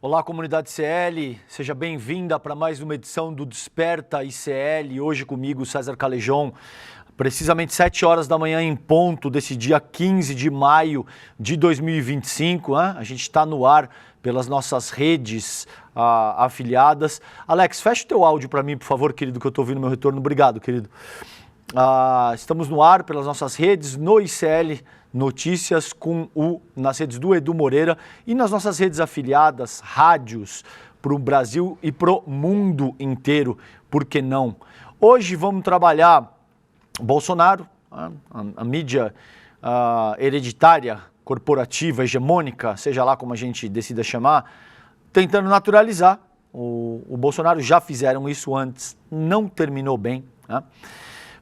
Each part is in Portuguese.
Olá, comunidade ICL, seja bem-vinda para mais uma edição do Desperta ICL. Hoje comigo, César Calejon, precisamente 7 horas da manhã em ponto desse dia 15 de maio de 2025. A gente está no ar pelas nossas redes afiliadas. Alex, fecha o teu áudio para mim, por favor, querido, que eu estou ouvindo meu retorno. Obrigado, querido. Estamos no ar pelas nossas redes, no ICL Notícias, nas redes do Edu Moreira e nas nossas redes afiliadas, rádios para o Brasil e para o mundo inteiro, por que não? Hoje vamos trabalhar Bolsonaro, a mídia hereditária, corporativa, hegemônica, seja lá como a gente decida chamar, tentando naturalizar. O Bolsonaro já fizeram isso antes, não terminou bem, né?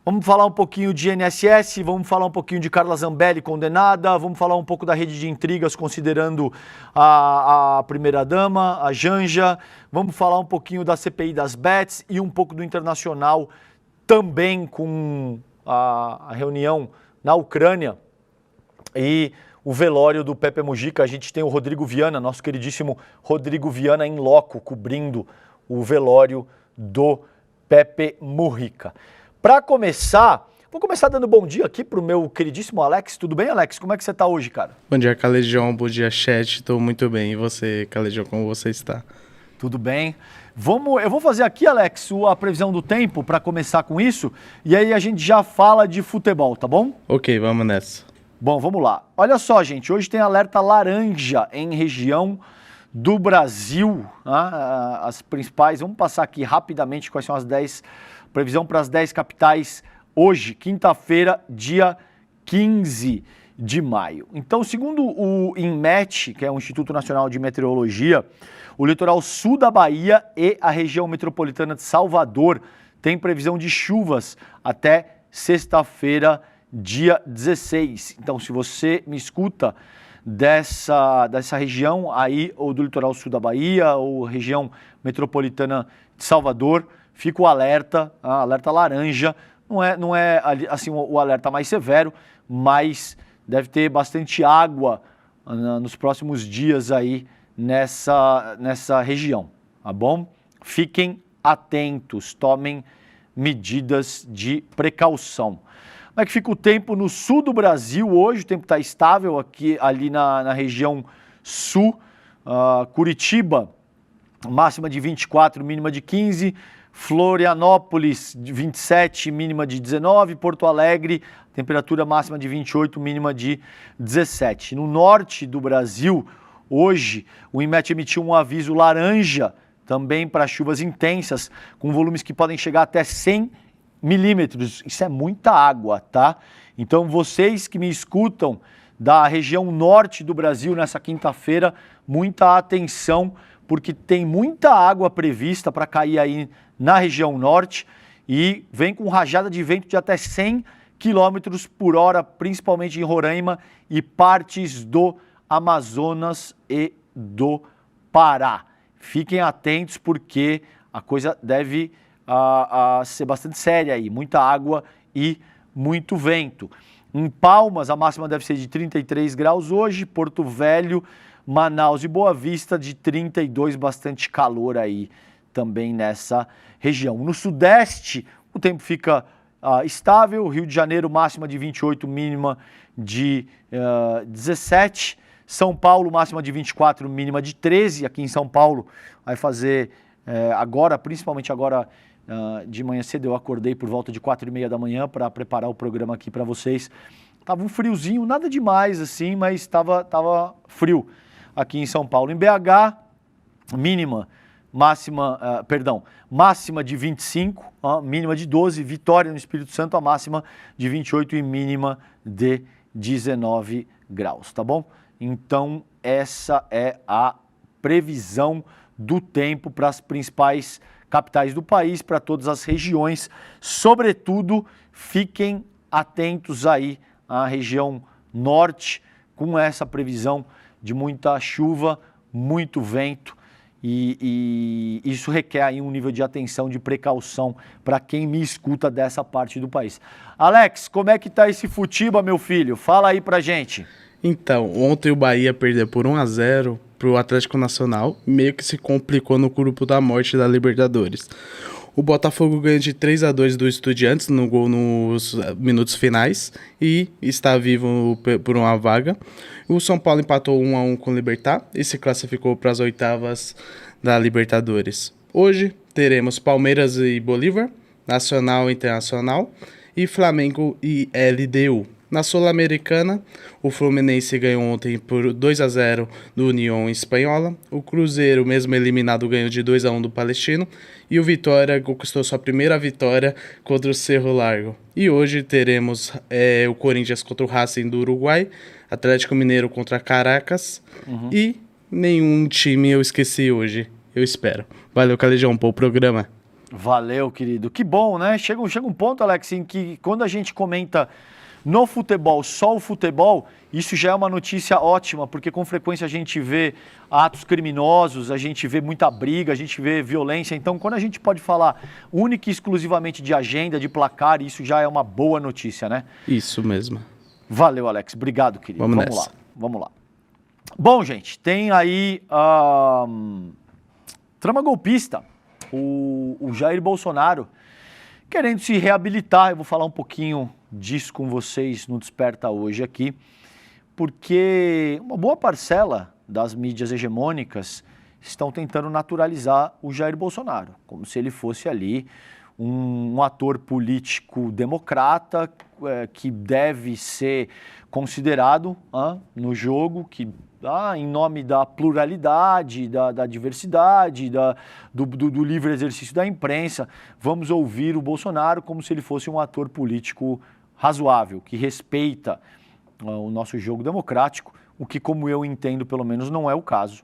Vamos falar um pouquinho de INSS, vamos falar um pouquinho de Carla Zambelli condenada, vamos falar um pouco da rede de intrigas considerando a primeira-dama, a Janja, vamos falar um pouquinho da CPI das bets e um pouco do internacional também com a reunião na Ucrânia e o velório do Pepe Mujica. A gente tem o Rodrigo Viana, nosso queridíssimo Rodrigo Viana em loco, cobrindo o velório do Pepe Mujica. Para começar, vou começar dando bom dia aqui para o meu queridíssimo Alex. Tudo bem, Alex? Como é que você está hoje, cara? Bom dia, Calejon. Bom dia, chat. Estou muito bem. E você, Calejon, como você está? Tudo bem. Eu vou fazer aqui, Alex, a previsão do tempo para começar com isso. E aí a gente já fala de futebol, tá bom? Ok, vamos nessa. Bom, vamos lá. Olha só, gente. Hoje tem alerta laranja em região do Brasil. As principais. Vamos passar aqui rapidamente quais são as 10... Previsão para as 10 capitais hoje, quinta-feira, dia 15 de maio. Então, segundo o INMET, que é o Instituto Nacional de Meteorologia, o litoral sul da Bahia e a região metropolitana de Salvador tem previsão de chuvas até sexta-feira, dia 16. Então, se você me escuta dessa região aí, ou do litoral sul da Bahia, ou região metropolitana de Salvador, fica o alerta, alerta laranja, não é assim o alerta mais severo, mas deve ter bastante água nos próximos dias aí nessa região, tá bom? Fiquem atentos, tomem medidas de precaução. Como é que fica o tempo no sul do Brasil hoje? O tempo está estável ali na região sul, Curitiba, máxima de 24, mínima de 15, Florianópolis, 27, mínima de 19. Porto Alegre, temperatura máxima de 28, mínima de 17. No norte do Brasil, hoje, o INMET emitiu um aviso laranja também para chuvas intensas, com volumes que podem chegar até 100 milímetros. Isso é muita água, tá? Então, vocês que me escutam da região norte do Brasil nessa quinta-feira, muita atenção, porque tem muita água prevista para cair aí na região norte e vem com rajada de vento de até 100 km por hora, principalmente em Roraima e partes do Amazonas e do Pará. Fiquem atentos porque a coisa deve ser bastante séria aí, muita água e muito vento. Em Palmas, a máxima deve ser de 33 graus hoje, Porto Velho, Manaus e Boa Vista de 32, bastante calor aí também nessa região. No sudeste, o tempo fica estável, Rio de Janeiro, máxima de 28, mínima de 17. São Paulo, máxima de 24, mínima de 13. Aqui em São Paulo vai fazer agora, principalmente agora de manhã cedo, eu acordei por volta de 4h30 da manhã para preparar o programa aqui para vocês. Tava um friozinho, nada demais assim, mas tava frio aqui em São Paulo. Em BH, máxima de 25, mínima de 12. Vitória, no Espírito Santo, a máxima de 28 e mínima de 19 graus, tá bom? Então, essa é a previsão do tempo para as principais capitais do país, para todas as regiões. Sobretudo, fiquem atentos aí à região norte, com essa previsão de muita chuva, muito vento, e isso requer aí um nível de atenção, de precaução para quem me escuta dessa parte do país. Alex, como é que tá esse Futiba, meu filho? Fala aí pra gente. Então, ontem o Bahia perdeu por 1-0 pro Atlético Nacional, meio que se complicou no grupo da morte da Libertadores. O Botafogo ganha de 3-2 do Estudiantes no gol nos minutos finais e está vivo por uma vaga. O São Paulo empatou 1-1 com o Libertad e se classificou para as oitavas da Libertadores. Hoje teremos Palmeiras e Bolívar, Nacional e Internacional e Flamengo e LDU. Na Sul-Americana, o Fluminense ganhou ontem por 2-0 do União Espanhola, o Cruzeiro, mesmo eliminado, ganhou de 2-1 do Palestino, e o Vitória conquistou sua primeira vitória contra o Cerro Largo. E hoje teremos o Corinthians contra o Racing do Uruguai, Atlético Mineiro contra Caracas, e nenhum time eu esqueci hoje, eu espero. Valeu, Calejão, pô, o programa. Valeu, querido. Que bom, né? Chega um ponto, Alex, em que quando a gente comenta no futebol, só o futebol, isso já é uma notícia ótima, porque com frequência a gente vê atos criminosos, a gente vê muita briga, a gente vê violência. Então, quando a gente pode falar única e exclusivamente de agenda, de placar, isso já é uma boa notícia, né? Isso mesmo. Valeu, Alex. Obrigado, querido. Vamos lá. Bom, gente, tem aí trama golpista. O Jair Bolsonaro querendo se reabilitar. Eu vou falar um pouquinho disso com vocês no Desperta hoje aqui, porque uma boa parcela das mídias hegemônicas estão tentando naturalizar o Jair Bolsonaro, como se ele fosse ali um ator político democrata que deve ser considerado no jogo, que em nome da pluralidade, da diversidade, do livre exercício da imprensa, vamos ouvir o Bolsonaro como se ele fosse um ator político razoável, que respeita o nosso jogo democrático, o que, como eu entendo, pelo menos não é o caso.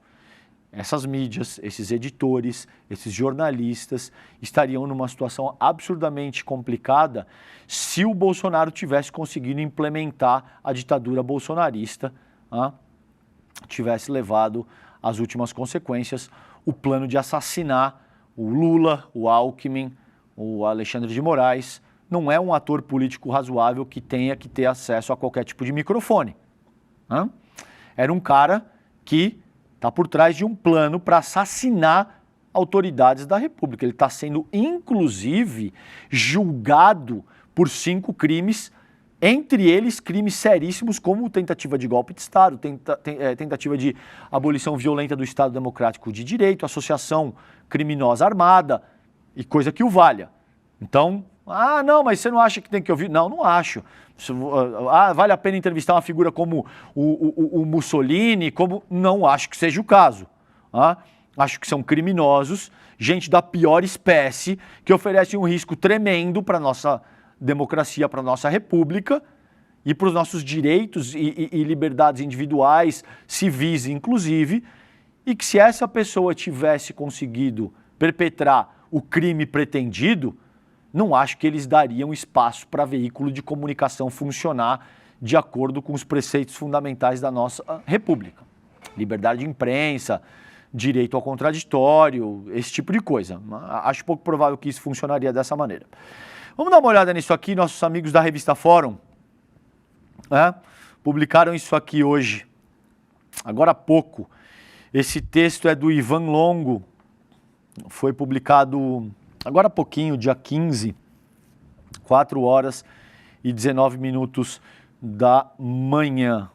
Essas mídias, esses editores, esses jornalistas estariam numa situação absurdamente complicada se o Bolsonaro tivesse conseguido implementar a ditadura bolsonarista, tivesse levado às últimas consequências o plano de assassinar o Lula, o Alckmin, o Alexandre de Moraes. Não é um ator político razoável que tenha que ter acesso a qualquer tipo de microfone. Era um cara que está por trás de um plano para assassinar autoridades da República. Ele está sendo, inclusive, julgado por 5 crimes, entre eles crimes seríssimos como tentativa de golpe de Estado, tentativa de abolição violenta do Estado Democrático de Direito, associação criminosa armada e coisa que o valha. Então, não, mas você não acha que tem que ouvir? Não acho. Vale a pena entrevistar uma figura como o Mussolini? Não acho que seja o caso. Acho que são criminosos, gente da pior espécie, que oferecem um risco tremendo para a nossa democracia, para a nossa república e para os nossos direitos e liberdades individuais, civis inclusive, e que se essa pessoa tivesse conseguido perpetrar o crime pretendido, não acho que eles dariam espaço para veículo de comunicação funcionar de acordo com os preceitos fundamentais da nossa república. Liberdade de imprensa, direito ao contraditório, esse tipo de coisa. Acho pouco provável que isso funcionaria dessa maneira. Vamos dar uma olhada nisso aqui, nossos amigos da revista Fórum, publicaram isso aqui hoje, agora há pouco. Esse texto é do Ivan Longo, foi publicado agora há pouquinho, dia 15, 4h19 da manhã.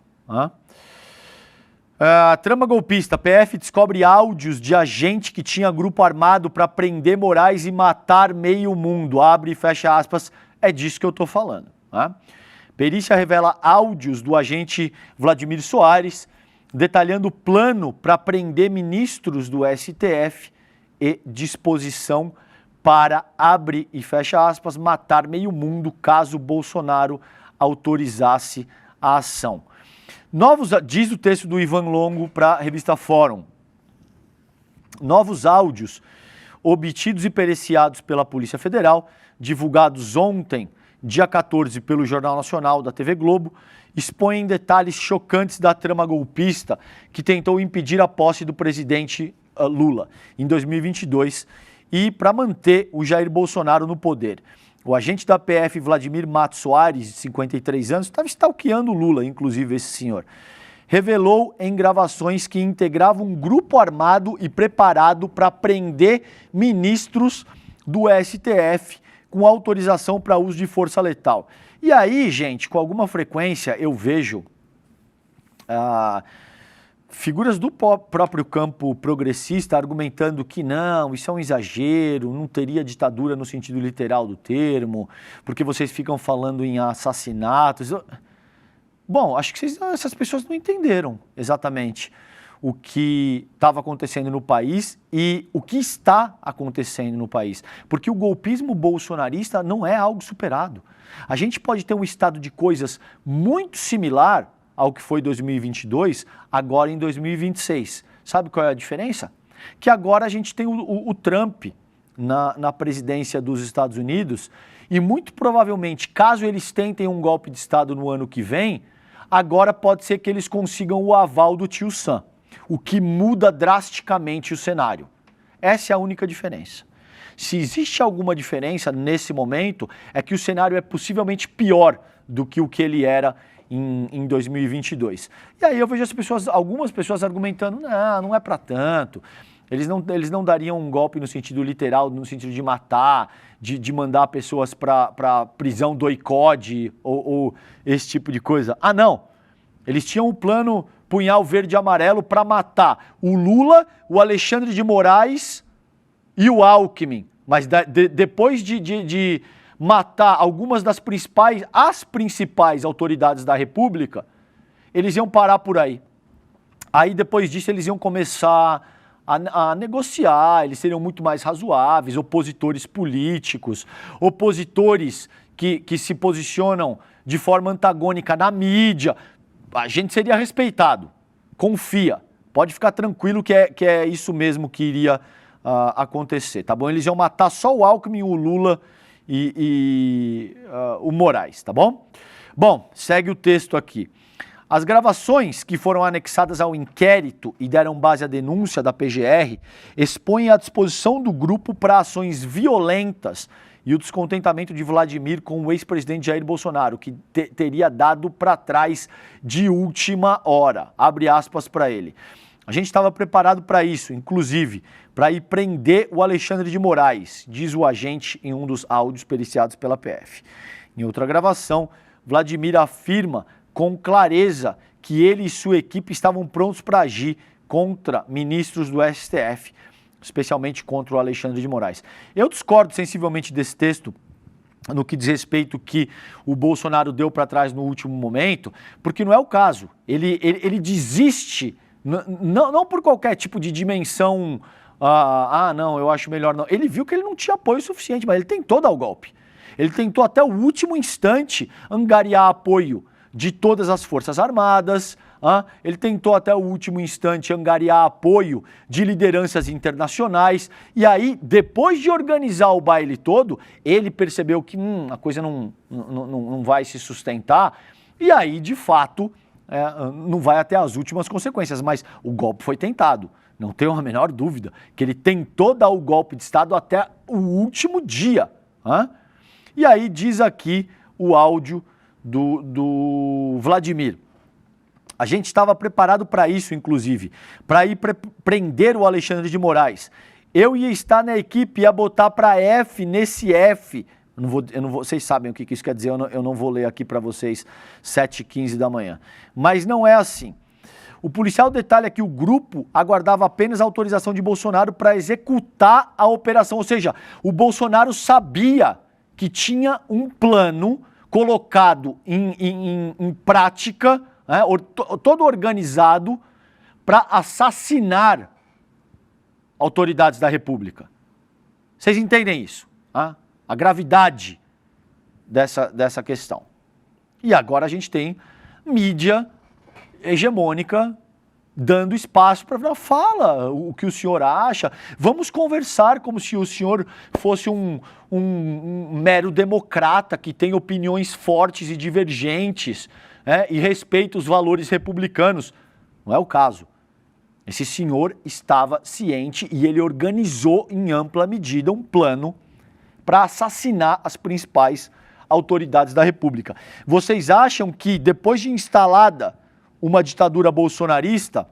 Trama golpista, PF descobre áudios de agente que tinha grupo armado para prender Moraes e matar meio mundo. Abre e fecha aspas, é disso que eu estou falando. Perícia revela áudios do agente Vladimir Soares, detalhando o plano para prender ministros do STF e disposição para, abre e fecha aspas, matar meio mundo caso Bolsonaro autorizasse a ação. Diz o texto do Ivan Longo para a revista Fórum. Novos áudios obtidos e periciados pela Polícia Federal, divulgados ontem, dia 14, pelo Jornal Nacional da TV Globo, expõem detalhes chocantes da trama golpista que tentou impedir a posse do presidente Lula em 2022 e para manter o Jair Bolsonaro no poder. O agente da PF, Vladimir Matos Soares, de 53 anos, estava stalkeando o Lula, inclusive esse senhor. revelou em gravações que integrava um grupo armado e preparado para prender ministros do STF com autorização para uso de força letal. E aí, gente, com alguma frequência eu vejo figuras do próprio campo progressista argumentando que não, isso é um exagero, não teria ditadura no sentido literal do termo, porque vocês ficam falando em assassinatos. Bom, acho que essas pessoas não entenderam exatamente o que estava acontecendo no país e o que está acontecendo no país. Porque o golpismo bolsonarista não é algo superado. A gente pode ter um estado de coisas muito similar ao que foi 2022, agora em 2026. Sabe qual é a diferença? Que agora a gente tem o Trump na presidência dos Estados Unidos e muito provavelmente, caso eles tentem um golpe de Estado no ano que vem, agora pode ser que eles consigam o aval do tio Sam, o que muda drasticamente o cenário. Essa é a única diferença. Se existe alguma diferença nesse momento, é que o cenário é possivelmente pior do que o que ele era em 2022. E aí eu vejo algumas pessoas argumentando, não é para tanto, eles não dariam um golpe no sentido literal, no sentido de matar, de mandar pessoas para prisão do ICOD ou esse tipo de coisa. Ah, não, eles tinham um plano punhal verde e amarelo para matar o Lula, o Alexandre de Moraes e o Alckmin, mas depois de matar algumas das principais autoridades da República, eles iam parar por aí. Aí depois disso eles iam começar a negociar, eles seriam muito mais razoáveis, opositores políticos, opositores que se posicionam de forma antagônica na mídia. A gente seria respeitado, confia, pode ficar tranquilo que é isso mesmo que iria acontecer, tá bom? Eles iam matar só o Alckmin, o Lula e o Moraes, tá bom? Bom, segue o texto aqui. As gravações que foram anexadas ao inquérito e deram base à denúncia da PGR expõem a disposição do grupo para ações violentas e o descontentamento de Vladimir com o ex-presidente Jair Bolsonaro, que teria dado para trás de última hora. Abre aspas para ele. A gente estava preparado para isso, inclusive, para ir prender o Alexandre de Moraes, diz o agente em um dos áudios periciados pela PF. Em outra gravação, Vladimir afirma com clareza que ele e sua equipe estavam prontos para agir contra ministros do STF, especialmente contra o Alexandre de Moraes. Eu discordo sensivelmente desse texto no que diz respeito que o Bolsonaro deu para trás no último momento, porque não é o caso. Ele desiste, não por qualquer tipo de dimensão, não, eu acho melhor não. Ele viu que ele não tinha apoio suficiente, mas ele tentou dar o golpe. Ele tentou até o último instante angariar apoio de todas as Forças Armadas, ele tentou até o último instante angariar apoio de lideranças internacionais, e aí, depois de organizar o baile todo, ele percebeu que a coisa não vai se sustentar, e aí, de fato, não vai até as últimas consequências, mas o golpe foi tentado. Não tenho a menor dúvida que ele tentou dar o golpe de Estado até o último dia. E aí diz aqui o áudio do Vladimir. A gente estava preparado para isso, inclusive, para ir prender o Alexandre de Moraes. Eu ia estar na equipe, ia botar para F nesse F. Eu não vou, vocês sabem o que isso quer dizer, eu não vou ler aqui para vocês 7h15 da manhã. Mas não é assim. O policial detalha que o grupo aguardava apenas a autorização de Bolsonaro para executar a operação. Ou seja, o Bolsonaro sabia que tinha um plano colocado em prática, todo organizado, para assassinar autoridades da República. Vocês entendem isso? A gravidade dessa questão. E agora a gente tem mídia hegemônica dando espaço para fala o que o senhor acha, vamos conversar como se o senhor fosse um mero democrata que tem opiniões fortes e divergentes, e respeita os valores republicanos. Não é o caso. Esse senhor estava ciente e ele organizou em ampla medida um plano para assassinar as principais autoridades da República. Vocês acham que depois de instalada uma ditadura bolsonarista,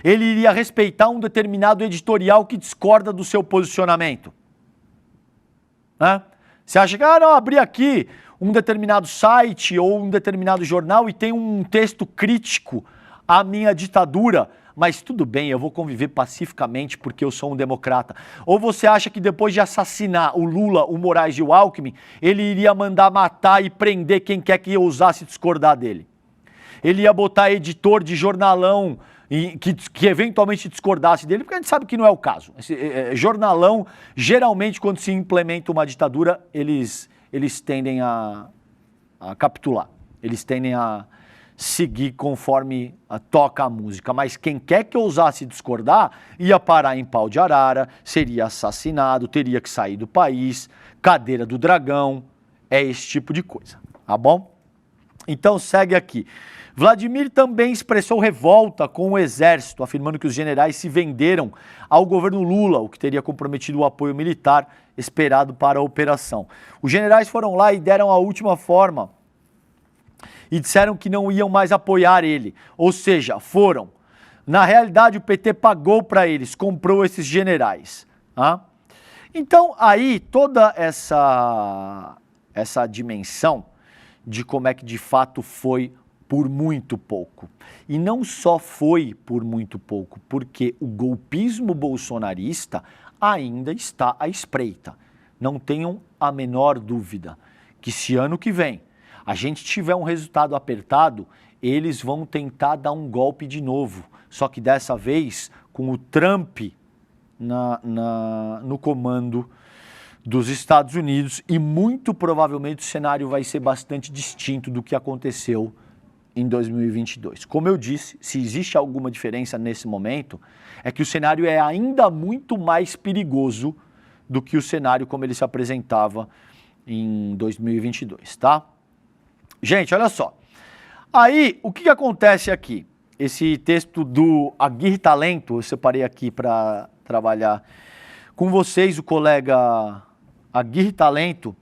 ele iria respeitar um determinado editorial que discorda do seu posicionamento? Né? Você acha que, não, abri aqui um determinado site ou um determinado jornal e tem um texto crítico à minha ditadura, mas tudo bem, eu vou conviver pacificamente porque eu sou um democrata. Ou você acha que depois de assassinar o Lula, o Moraes e o Alckmin, ele iria mandar matar e prender quem quer que ousasse discordar dele? Ele ia botar editor de jornalão que eventualmente discordasse dele, porque a gente sabe que não é o caso. Jornalão, geralmente, quando se implementa uma ditadura, eles tendem a capitular. Eles tendem a seguir conforme toca a música. Mas quem quer que ousasse discordar, ia parar em pau de arara, seria assassinado, teria que sair do país, cadeira do dragão, é esse tipo de coisa, tá bom? Então segue aqui. Vladimir também expressou revolta com o exército, afirmando que os generais se venderam ao governo Lula, o que teria comprometido o apoio militar esperado para a operação. Os generais foram lá e deram a última forma e disseram que não iam mais apoiar ele. Ou seja, foram. Na realidade, o PT pagou para eles, comprou esses generais. Tá? Então, aí, toda essa dimensão de como é que de fato foi por muito pouco. E não só foi por muito pouco, porque o golpismo bolsonarista ainda está à espreita. Não tenham a menor dúvida que se ano que vem a gente tiver um resultado apertado, eles vão tentar dar um golpe de novo. Só que dessa vez com o Trump no comando dos Estados Unidos, e muito provavelmente o cenário vai ser bastante distinto do que aconteceu em 2022. Como eu disse, se existe alguma diferença nesse momento, é que o cenário é ainda muito mais perigoso do que o cenário como ele se apresentava em 2022, tá? Gente, olha só. Aí, o que acontece aqui? Esse texto do Aguirre Talento, eu separei aqui para trabalhar com vocês, o colega Aguirre Talento.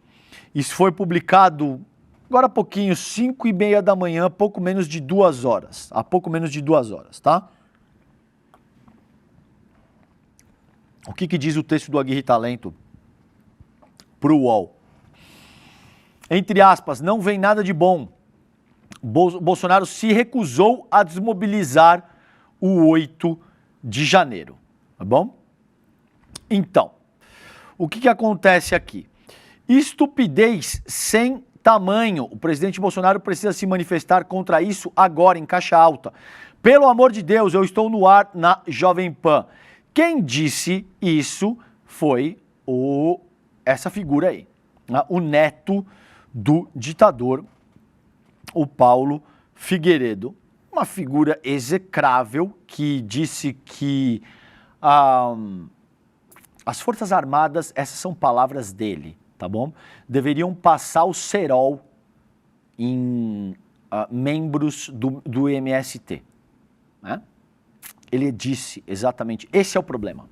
Isso foi publicado agora há pouquinho, 5h30 da manhã, pouco menos de 2 horas. Há pouco menos de 2 horas, tá? O que diz o texto do Aguirre Talento pro UOL? Entre aspas, não vem nada de bom. Bolsonaro se recusou a desmobilizar o 8 de janeiro, tá bom? Então, o que acontece aqui? Estupidez sem tamanho. O presidente Bolsonaro precisa se manifestar contra isso agora, em caixa alta. Pelo amor de Deus, eu estou no ar na Jovem Pan. Quem disse isso foi essa figura aí, o neto do ditador, o Paulo Figueiredo. Uma figura execrável que disse que as Forças Armadas, essas são palavras dele, tá bom? Deveriam passar o cerol em membros do MST, né? Ele disse exatamente, esse é o problema.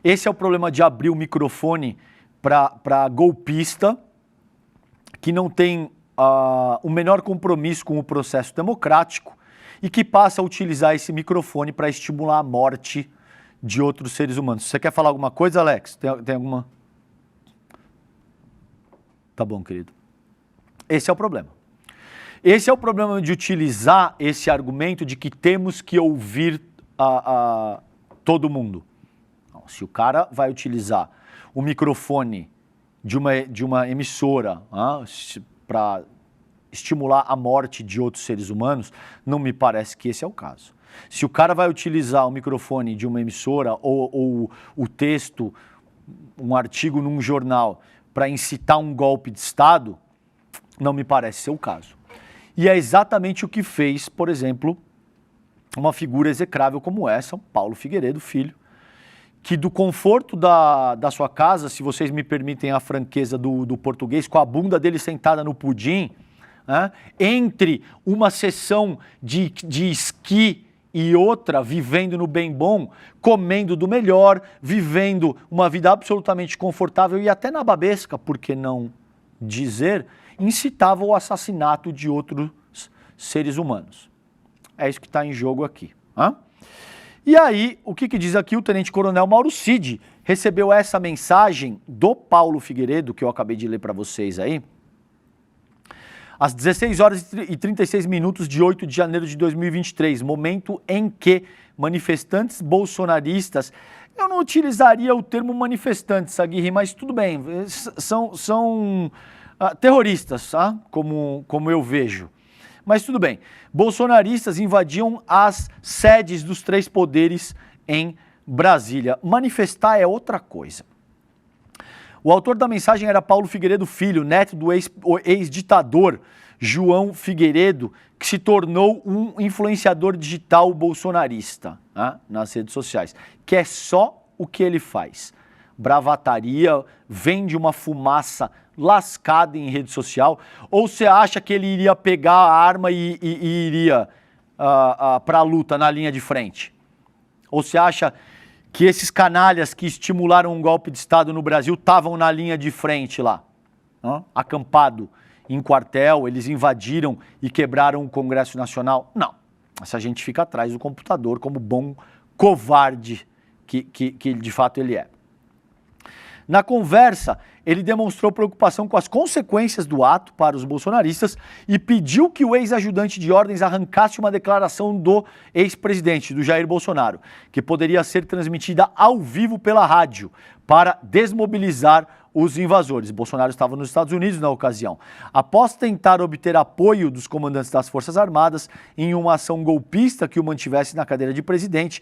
Esse é o problema de abrir o microfone para golpista que não tem o menor compromisso com o processo democrático e que passa a utilizar esse microfone para estimular a morte de outros seres humanos. Você quer falar alguma coisa, Alex? Tem alguma? Tá bom, querido. Esse é o problema. Esse é o problema de utilizar esse argumento de que temos que ouvir todo mundo. Não, se o cara vai utilizar o microfone de uma emissora para estimular a morte de outros seres humanos, não me parece que esse é o caso. Se o cara vai utilizar o microfone de uma emissora ou o texto, um artigo num jornal para incitar um golpe de Estado, não me parece ser o caso. E é exatamente o que fez, por exemplo, uma figura execrável como essa, o Paulo Figueiredo, filho, que do conforto da sua casa, se vocês me permitem a franqueza do português, com a bunda dele sentada no pudim, né, entre uma sessão de esqui e outra, vivendo no bem bom, comendo do melhor, vivendo uma vida absolutamente confortável e até nababesca, por que não dizer, incitava o assassinato de outros seres humanos. É isso que está em jogo aqui. E aí, o que diz aqui o tenente-coronel Mauro Cid? Recebeu essa mensagem do Paulo Figueiredo, que eu acabei de ler para vocês aí, às 16 horas e 36 minutos de 8 de janeiro de 2023, momento em que manifestantes bolsonaristas, eu não utilizaria o termo manifestantes, Aguirre, mas tudo bem, são terroristas, como eu vejo. Mas tudo bem, bolsonaristas invadiam as sedes dos três poderes em Brasília. Manifestar é outra coisa. O autor da mensagem era Paulo Figueiredo Filho, neto do ex-ditador João Figueiredo, que se tornou um influenciador digital bolsonarista nas redes sociais, que é só o que ele faz. Bravataria, vende uma fumaça lascada em rede social, ou você acha que ele iria pegar a arma e iria para a luta na linha de frente? Ou você acha que esses canalhas que estimularam um golpe de Estado no Brasil estavam na linha de frente lá, acampado em quartel, eles invadiram e quebraram o Congresso Nacional? Não, essa gente fica atrás do computador como bom covarde que de fato ele é. Na conversa, ele demonstrou preocupação com as consequências do ato para os bolsonaristas e pediu que o ex-ajudante de ordens arrancasse uma declaração do ex-presidente, do Jair Bolsonaro, que poderia ser transmitida ao vivo pela rádio para desmobilizar os invasores. Bolsonaro estava nos Estados Unidos na ocasião. Após tentar obter apoio dos comandantes das Forças Armadas em uma ação golpista que o mantivesse na cadeira de presidente,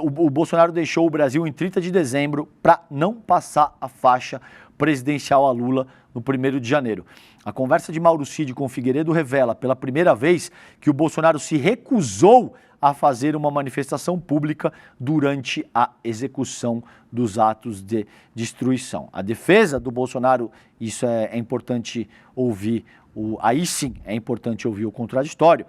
o Bolsonaro deixou o Brasil em 30 de dezembro para não passar a faixa presidencial a Lula no 1º de janeiro. A conversa de Mauro Cid com Figueiredo revela pela primeira vez que o Bolsonaro se recusou a fazer uma manifestação pública durante a execução dos atos de destruição. A defesa do Bolsonaro, isso é importante ouvir, aí sim é importante ouvir o contraditório,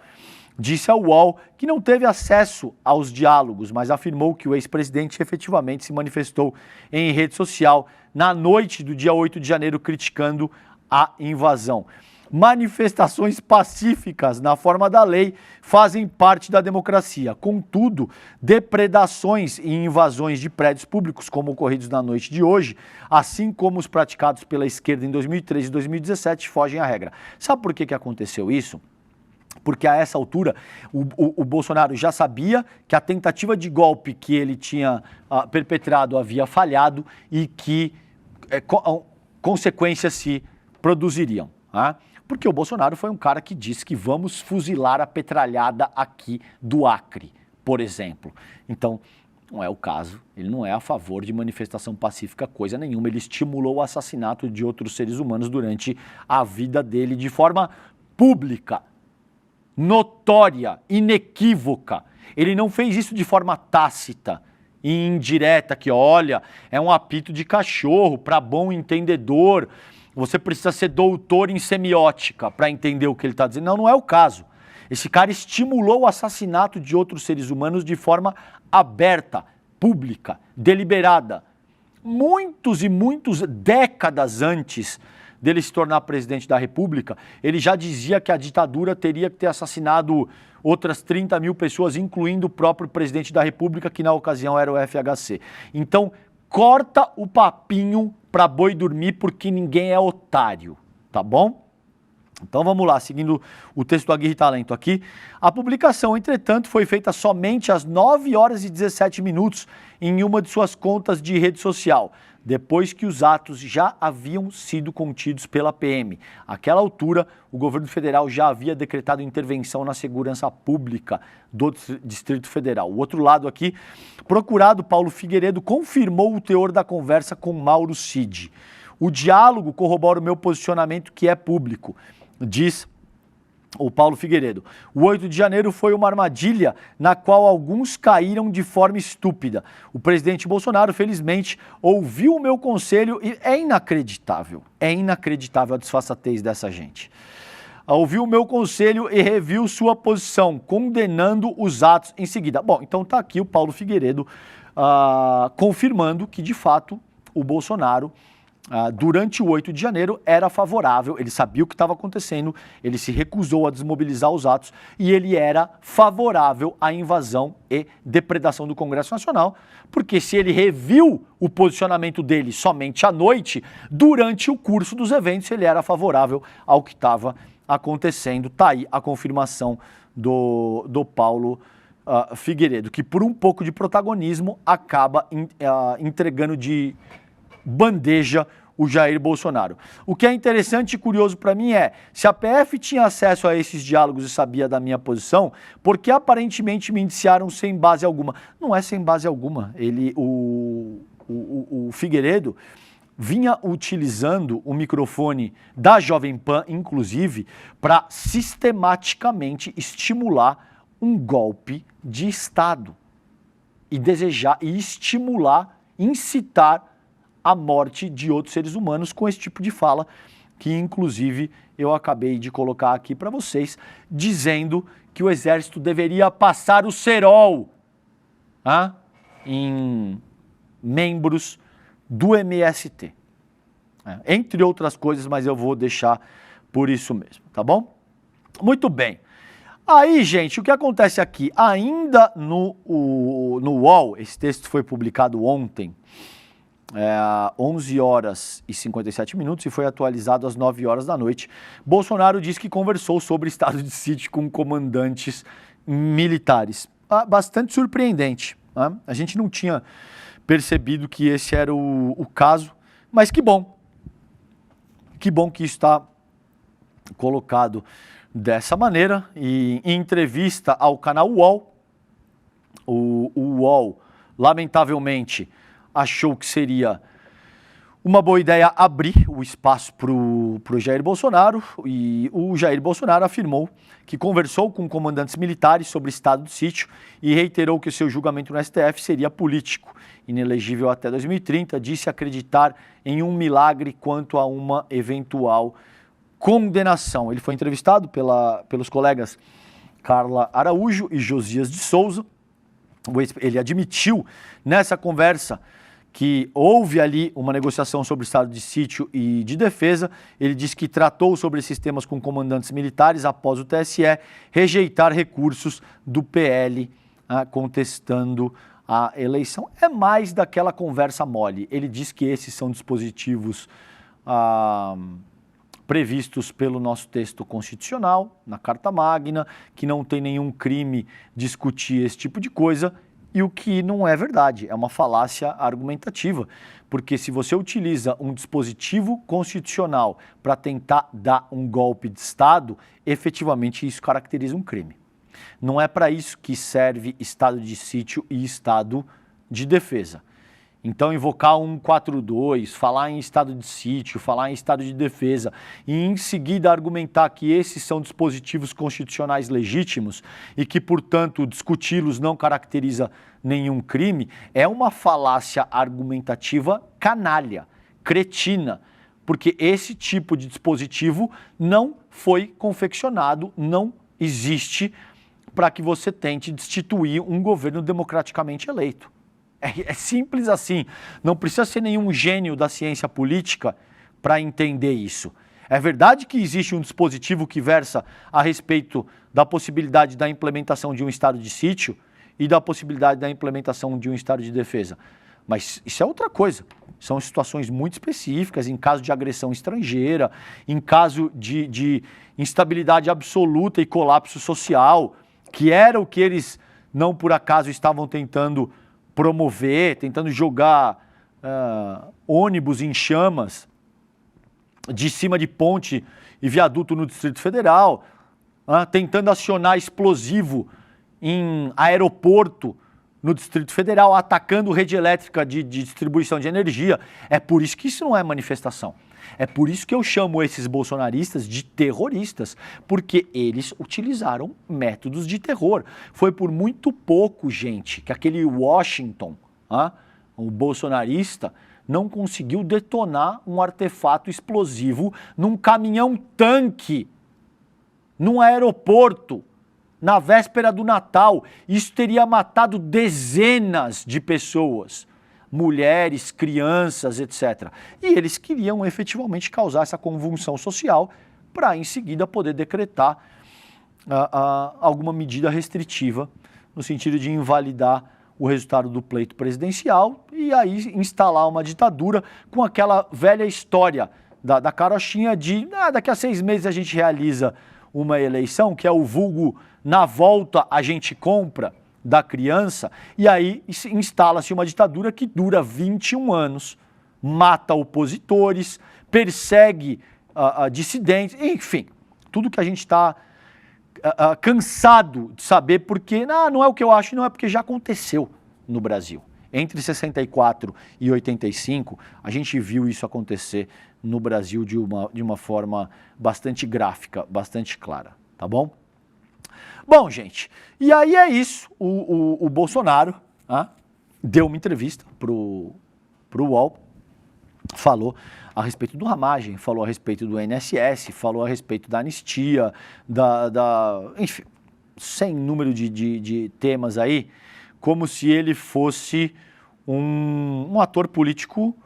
disse ao UOL que não teve acesso aos diálogos, mas afirmou que o ex-presidente efetivamente se manifestou em rede social na noite do dia 8 de janeiro criticando a invasão. Manifestações pacíficas na forma da lei fazem parte da democracia. Contudo, depredações e invasões de prédios públicos, como ocorridos na noite de hoje, assim como os praticados pela esquerda em 2013 e 2017, fogem à regra. Sabe por que aconteceu isso? Porque a essa altura o Bolsonaro já sabia que a tentativa de golpe que ele tinha perpetrado havia falhado e que consequências se produziriam. Porque o Bolsonaro foi um cara que disse que vamos fuzilar a petralhada aqui do Acre, por exemplo. Então, não é o caso, ele não é a favor de manifestação pacífica, coisa nenhuma. Ele estimulou o assassinato de outros seres humanos durante a vida dele de forma pública, notória, inequívoca. Ele não fez isso de forma tácita e indireta, que olha, é um apito de cachorro, para bom entendedor. Você precisa ser doutor em semiótica para entender o que ele está dizendo. Não, não é o caso. Esse cara estimulou o assassinato de outros seres humanos de forma aberta, pública, deliberada. Muitas décadas antes dele se tornar presidente da República, ele já dizia que a ditadura teria que ter assassinado outras 30 mil pessoas, incluindo o próprio presidente da República, que na ocasião era o FHC. Então, corta o papinho para boi dormir, porque ninguém é otário, tá bom? Então vamos lá, seguindo o texto do Aguirre Talento aqui. A publicação, entretanto, foi feita somente às 9 horas e 17 minutos em uma de suas contas de rede social, depois que os atos já haviam sido contidos pela PM. Àquela altura, o governo federal já havia decretado intervenção na segurança pública do Distrito Federal. O outro lado aqui, procurado Paulo Figueiredo confirmou o teor da conversa com Mauro Cid. O diálogo corrobora o meu posicionamento, que é público, diz o Paulo Figueiredo. O 8 de janeiro foi uma armadilha na qual alguns caíram de forma estúpida. O presidente Bolsonaro, felizmente, ouviu o meu conselho e é inacreditável a disfarçatez dessa gente. Ouviu o meu conselho e reviu sua posição, condenando os atos em seguida. Bom, então está aqui o Paulo Figueiredo confirmando que, de fato, o Bolsonaro durante o 8 de janeiro era favorável, ele sabia o que estava acontecendo, ele se recusou a desmobilizar os atos e ele era favorável à invasão e depredação do Congresso Nacional, porque se ele reviu o posicionamento dele somente à noite, durante o curso dos eventos ele era favorável ao que estava acontecendo. Tá aí a confirmação do Paulo Figueiredo, que por um pouco de protagonismo acaba entregando de bandeja o Jair Bolsonaro. O que é interessante e curioso para mim é, se a PF tinha acesso a esses diálogos e sabia da minha posição, porque aparentemente me indiciaram sem base alguma? Não é sem base alguma. O Figueiredo vinha utilizando o microfone da Jovem Pan, inclusive, para sistematicamente estimular um golpe de Estado e desejar e estimular, incitar a morte de outros seres humanos com esse tipo de fala, que inclusive eu acabei de colocar aqui para vocês, dizendo que o Exército deveria passar o cerol em membros do MST. Entre outras coisas, mas eu vou deixar por isso mesmo, tá bom? Muito bem. Aí, gente, o que acontece aqui? Ainda no UOL, esse texto foi publicado ontem, 11 horas e 57 minutos e foi atualizado às 9 horas da noite. Bolsonaro diz que conversou sobre estado de sítio com comandantes militares. Bastante surpreendente. A gente não tinha percebido que esse era o caso, mas que bom. Que bom que isso está colocado dessa maneira. E em entrevista ao canal UOL, o UOL, lamentavelmente, achou que seria uma boa ideia abrir o espaço para o Jair Bolsonaro, e o Jair Bolsonaro afirmou que conversou com comandantes militares sobre estado de sítio e reiterou que o seu julgamento no STF seria político, inelegível até 2030, disse acreditar em um milagre quanto a uma eventual condenação. Ele foi entrevistado pelos colegas Carla Araújo e Josias de Souza. Ele admitiu nessa conversa que houve ali uma negociação sobre o estado de sítio e de defesa. Ele disse que tratou sobre esses temas com comandantes militares após o TSE rejeitar recursos do PL contestando a eleição. É mais daquela conversa mole. Ele diz que esses são dispositivos previstos pelo nosso texto constitucional, na Carta Magna, que não tem nenhum crime discutir esse tipo de coisa. E o que não é verdade, é uma falácia argumentativa, porque se você utiliza um dispositivo constitucional para tentar dar um golpe de Estado, efetivamente isso caracteriza um crime. Não é para isso que serve estado de sítio e estado de defesa. Então, invocar 142, falar em estado de sítio, falar em estado de defesa e em seguida argumentar que esses são dispositivos constitucionais legítimos e que, portanto, discuti-los não caracteriza nenhum crime, é uma falácia argumentativa canalha, cretina, porque esse tipo de dispositivo não foi confeccionado, não existe para que você tente destituir um governo democraticamente eleito. É simples assim, não precisa ser nenhum gênio da ciência política para entender isso. É verdade que existe um dispositivo que versa a respeito da possibilidade da implementação de um estado de sítio e da possibilidade da implementação de um estado de defesa. Mas isso é outra coisa. São situações muito específicas, em caso de agressão estrangeira, em caso de instabilidade absoluta e colapso social, que era o que eles não por acaso estavam tentando promover, tentando jogar ônibus em chamas de cima de ponte e viaduto no Distrito Federal, tentando acionar explosivo em aeroporto no Distrito Federal, atacando rede elétrica de distribuição de energia. É por isso que isso não é manifestação. É por isso que eu chamo esses bolsonaristas de terroristas, porque eles utilizaram métodos de terror. Foi por muito pouco, gente, que aquele Washington, o bolsonarista, não conseguiu detonar um artefato explosivo num caminhão-tanque, num aeroporto, na véspera do Natal. Isso teria matado dezenas de pessoas. mulheres, crianças, etc. E eles queriam efetivamente causar essa convulsão social para, em seguida, poder decretar alguma medida restritiva no sentido de invalidar o resultado do pleito presidencial e aí instalar uma ditadura com aquela velha história da carochinha de daqui a 6 meses a gente realiza uma eleição, que é o vulgo na volta a gente compra da criança, e aí instala-se uma ditadura que dura 21 anos, mata opositores, persegue dissidentes, enfim, tudo que a gente está cansado de saber, porque não é o que eu acho, não é porque já aconteceu no Brasil. Entre 64 e 85, a gente viu isso acontecer no Brasil de uma forma bastante gráfica, bastante clara, tá bom? Bom, gente, e aí é isso. O Bolsonaro deu uma entrevista pro UOL, falou a respeito do Ramagem, falou a respeito do INSS, falou a respeito da anistia, enfim, sem número de temas aí, como se ele fosse um ator político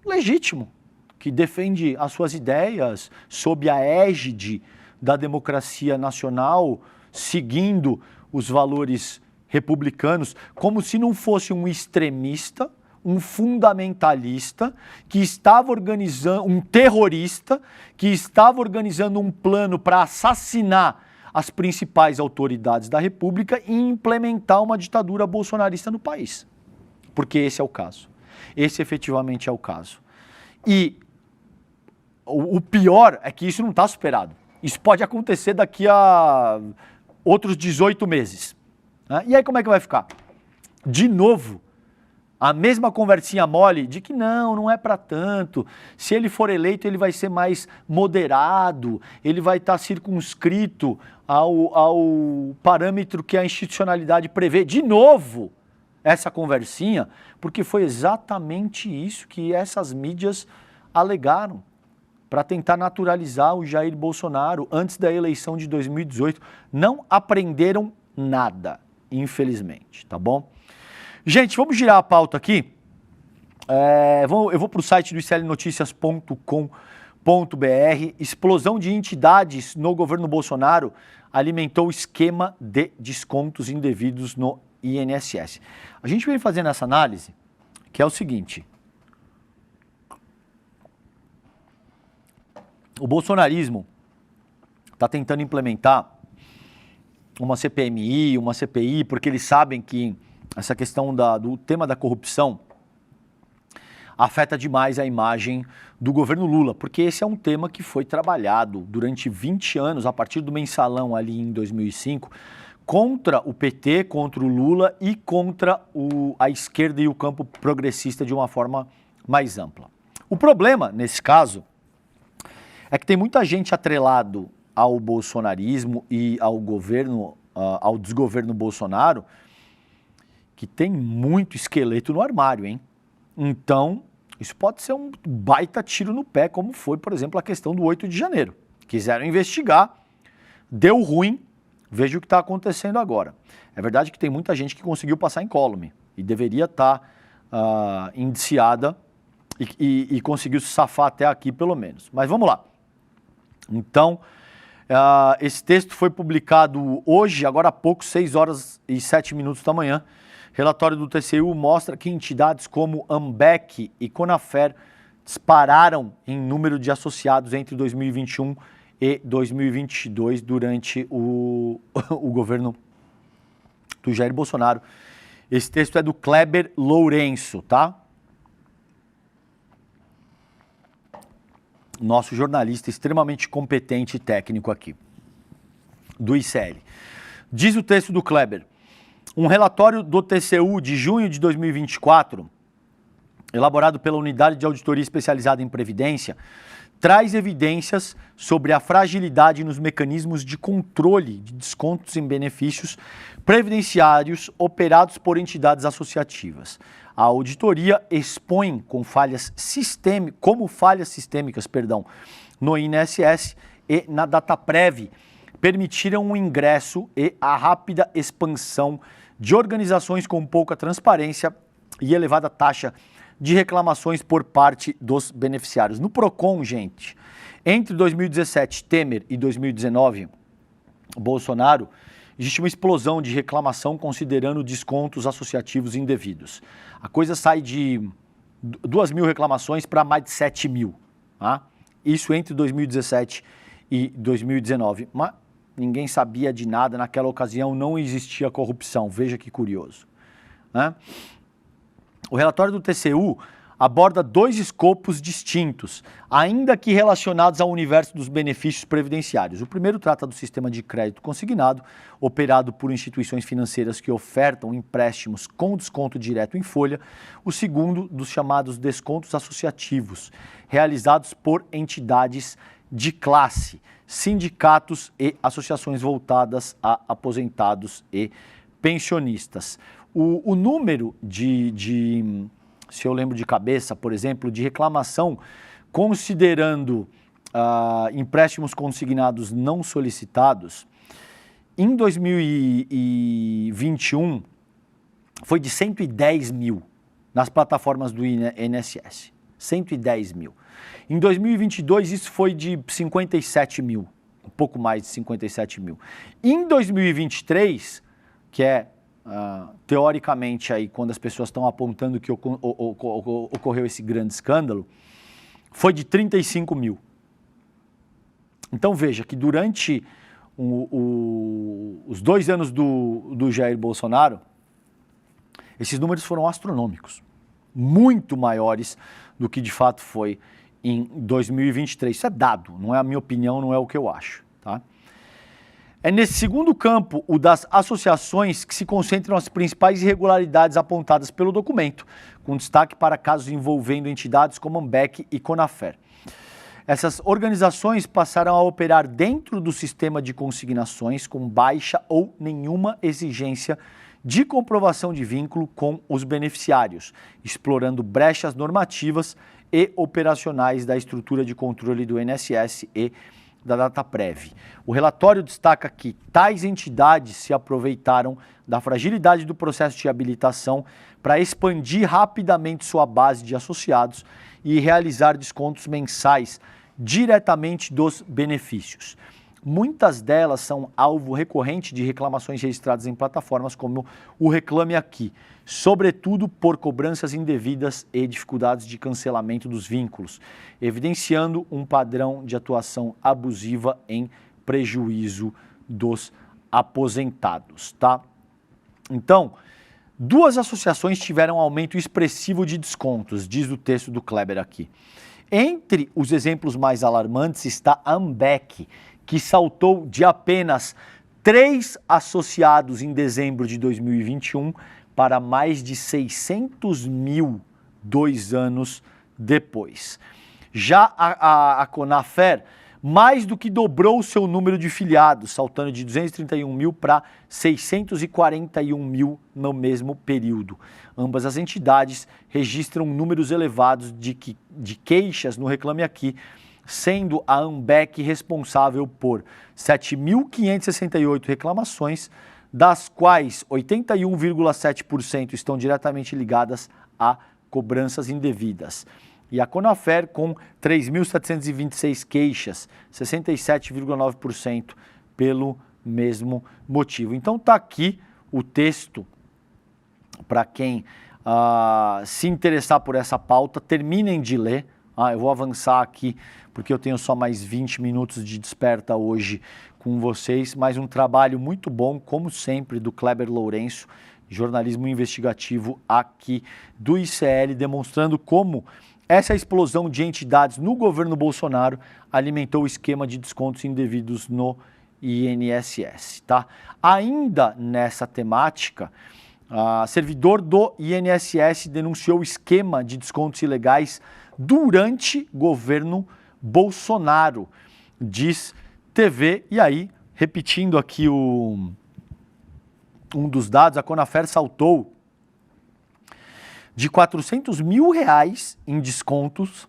legítimo, que defende as suas ideias sob a égide da democracia nacional, seguindo os valores republicanos, como se não fosse um extremista, um fundamentalista que estava organizando, um terrorista que estava organizando um plano para assassinar as principais autoridades da República e implementar uma ditadura bolsonarista no país. Porque esse é o caso. Esse efetivamente é o caso. E o pior é que isso não está superado. Isso pode acontecer daqui a outros 18 meses. E aí como é que vai ficar? De novo, a mesma conversinha mole de que não é para tanto. Se ele for eleito, ele vai ser mais moderado, ele vai estar circunscrito ao parâmetro que a institucionalidade prevê. De novo, essa conversinha, porque foi exatamente isso que essas mídias alegaram para tentar naturalizar o Jair Bolsonaro antes da eleição de 2018. Não aprenderam nada, infelizmente, tá bom? Gente, vamos girar a pauta aqui. Eu vou para o site do iclnoticias.com.br. Explosão de entidades no governo Bolsonaro alimentou o esquema de descontos indevidos no INSS. A gente vem fazendo essa análise, que é o seguinte. O bolsonarismo está tentando implementar uma CPMI, uma CPI, porque eles sabem que essa questão do tema da corrupção afeta demais a imagem do governo Lula, porque esse é um tema que foi trabalhado durante 20 anos, a partir do mensalão ali em 2005, contra o PT, contra o Lula e contra a esquerda e o campo progressista de uma forma mais ampla. O problema, nesse caso, é que tem muita gente atrelado ao bolsonarismo e ao governo, ao desgoverno Bolsonaro, que tem muito esqueleto no armário, hein? Então, isso pode ser um baita tiro no pé, como foi, por exemplo, a questão do 8 de janeiro. Quiseram investigar, deu ruim, veja o que está acontecendo agora. É verdade que tem muita gente que conseguiu passar incólume e deveria estar indiciada e conseguiu se safar até aqui, pelo menos. Mas vamos lá. Então, esse texto foi publicado hoje, agora há pouco, 6 horas e 7 minutos da manhã. Relatório do TCU mostra que entidades como Ambec e Conafer dispararam em número de associados entre 2021 e 2022 durante o governo do Jair Bolsonaro. Esse texto é do Kleber Lourenço, tá? Nosso jornalista extremamente competente e técnico aqui, do ICL. Diz o texto do Kleber: um relatório do TCU de junho de 2024, elaborado pela Unidade de Auditoria Especializada em Previdência, traz evidências sobre a fragilidade nos mecanismos de controle de descontos em benefícios previdenciários operados por entidades associativas. A auditoria expõe como falhas sistêmicas, no INSS e na Dataprev, permitiram o ingresso e a rápida expansão de organizações com pouca transparência e elevada taxa de reclamações por parte dos beneficiários. No Procon, gente, entre 2017, Temer, e 2019, Bolsonaro, existe uma explosão de reclamação considerando descontos associativos indevidos. A coisa sai de 2.000 reclamações para mais de 7.000. Tá? Isso entre 2017 e 2019. Mas ninguém sabia de nada, naquela ocasião não existia corrupção. Veja que curioso. Né? O relatório do TCU aborda 2 escopos distintos, ainda que relacionados ao universo dos benefícios previdenciários. O primeiro trata do sistema de crédito consignado, operado por instituições financeiras que ofertam empréstimos com desconto direto em folha. O segundo, dos chamados descontos associativos, realizados por entidades de classe, sindicatos e associações voltadas a aposentados e pensionistas. O número se eu lembro de cabeça, por exemplo, de reclamação, considerando empréstimos consignados não solicitados, em 2021 foi de 110 mil nas plataformas do INSS. 110 mil. Em 2022 isso foi de 57 mil, um pouco mais de 57 mil. Em 2023, que é teoricamente, aí, quando as pessoas estão apontando que ocorreu esse grande escândalo, foi de 35 mil. Então veja que durante os 2 anos do Jair Bolsonaro, esses números foram astronômicos, muito maiores do que de fato foi em 2023. Isso é dado, não é a minha opinião, não é o que eu acho, tá? É nesse segundo campo, o das associações, que se concentram as principais irregularidades apontadas pelo documento, com destaque para casos envolvendo entidades como Ambec e Conafer. Essas organizações passaram a operar dentro do sistema de consignações com baixa ou nenhuma exigência de comprovação de vínculo com os beneficiários, explorando brechas normativas e operacionais da estrutura de controle do INSS e da Dataprev. O relatório destaca que tais entidades se aproveitaram da fragilidade do processo de habilitação para expandir rapidamente sua base de associados e realizar descontos mensais diretamente dos benefícios. Muitas delas são alvo recorrente de reclamações registradas em plataformas como o Reclame Aqui, sobretudo por cobranças indevidas e dificuldades de cancelamento dos vínculos, evidenciando um padrão de atuação abusiva em prejuízo dos aposentados, tá? Então, 2 associações tiveram aumento expressivo de descontos, diz o texto do Kleber aqui. Entre os exemplos mais alarmantes está a Ambec, que saltou de apenas 3 associados em dezembro de 2021 para mais de 600 mil 2 anos depois. Já a Conafer mais do que dobrou o seu número de filiados, saltando de 231 mil para 641 mil no mesmo período. Ambas as entidades registram números elevados de queixas no Reclame Aqui, sendo a Ambec responsável por 7.568 reclamações, das quais 81,7% estão diretamente ligadas a cobranças indevidas. E a Conafer com 3.726 queixas, 67,9% pelo mesmo motivo. Então está aqui o texto para quem se interessar por essa pauta, terminem de ler. Eu vou avançar aqui porque eu tenho só mais 20 minutos de desperta hoje com vocês, mas um trabalho muito bom, como sempre, do Kleber Lourenço, jornalismo investigativo aqui do ICL, demonstrando como essa explosão de entidades no governo Bolsonaro alimentou o esquema de descontos indevidos no INSS, tá? Ainda nessa temática, servidor do INSS denunciou o esquema de descontos ilegais durante governo Bolsonaro, diz TV. E aí, repetindo aqui um dos dados, a Conafer saltou de 400 mil reais em descontos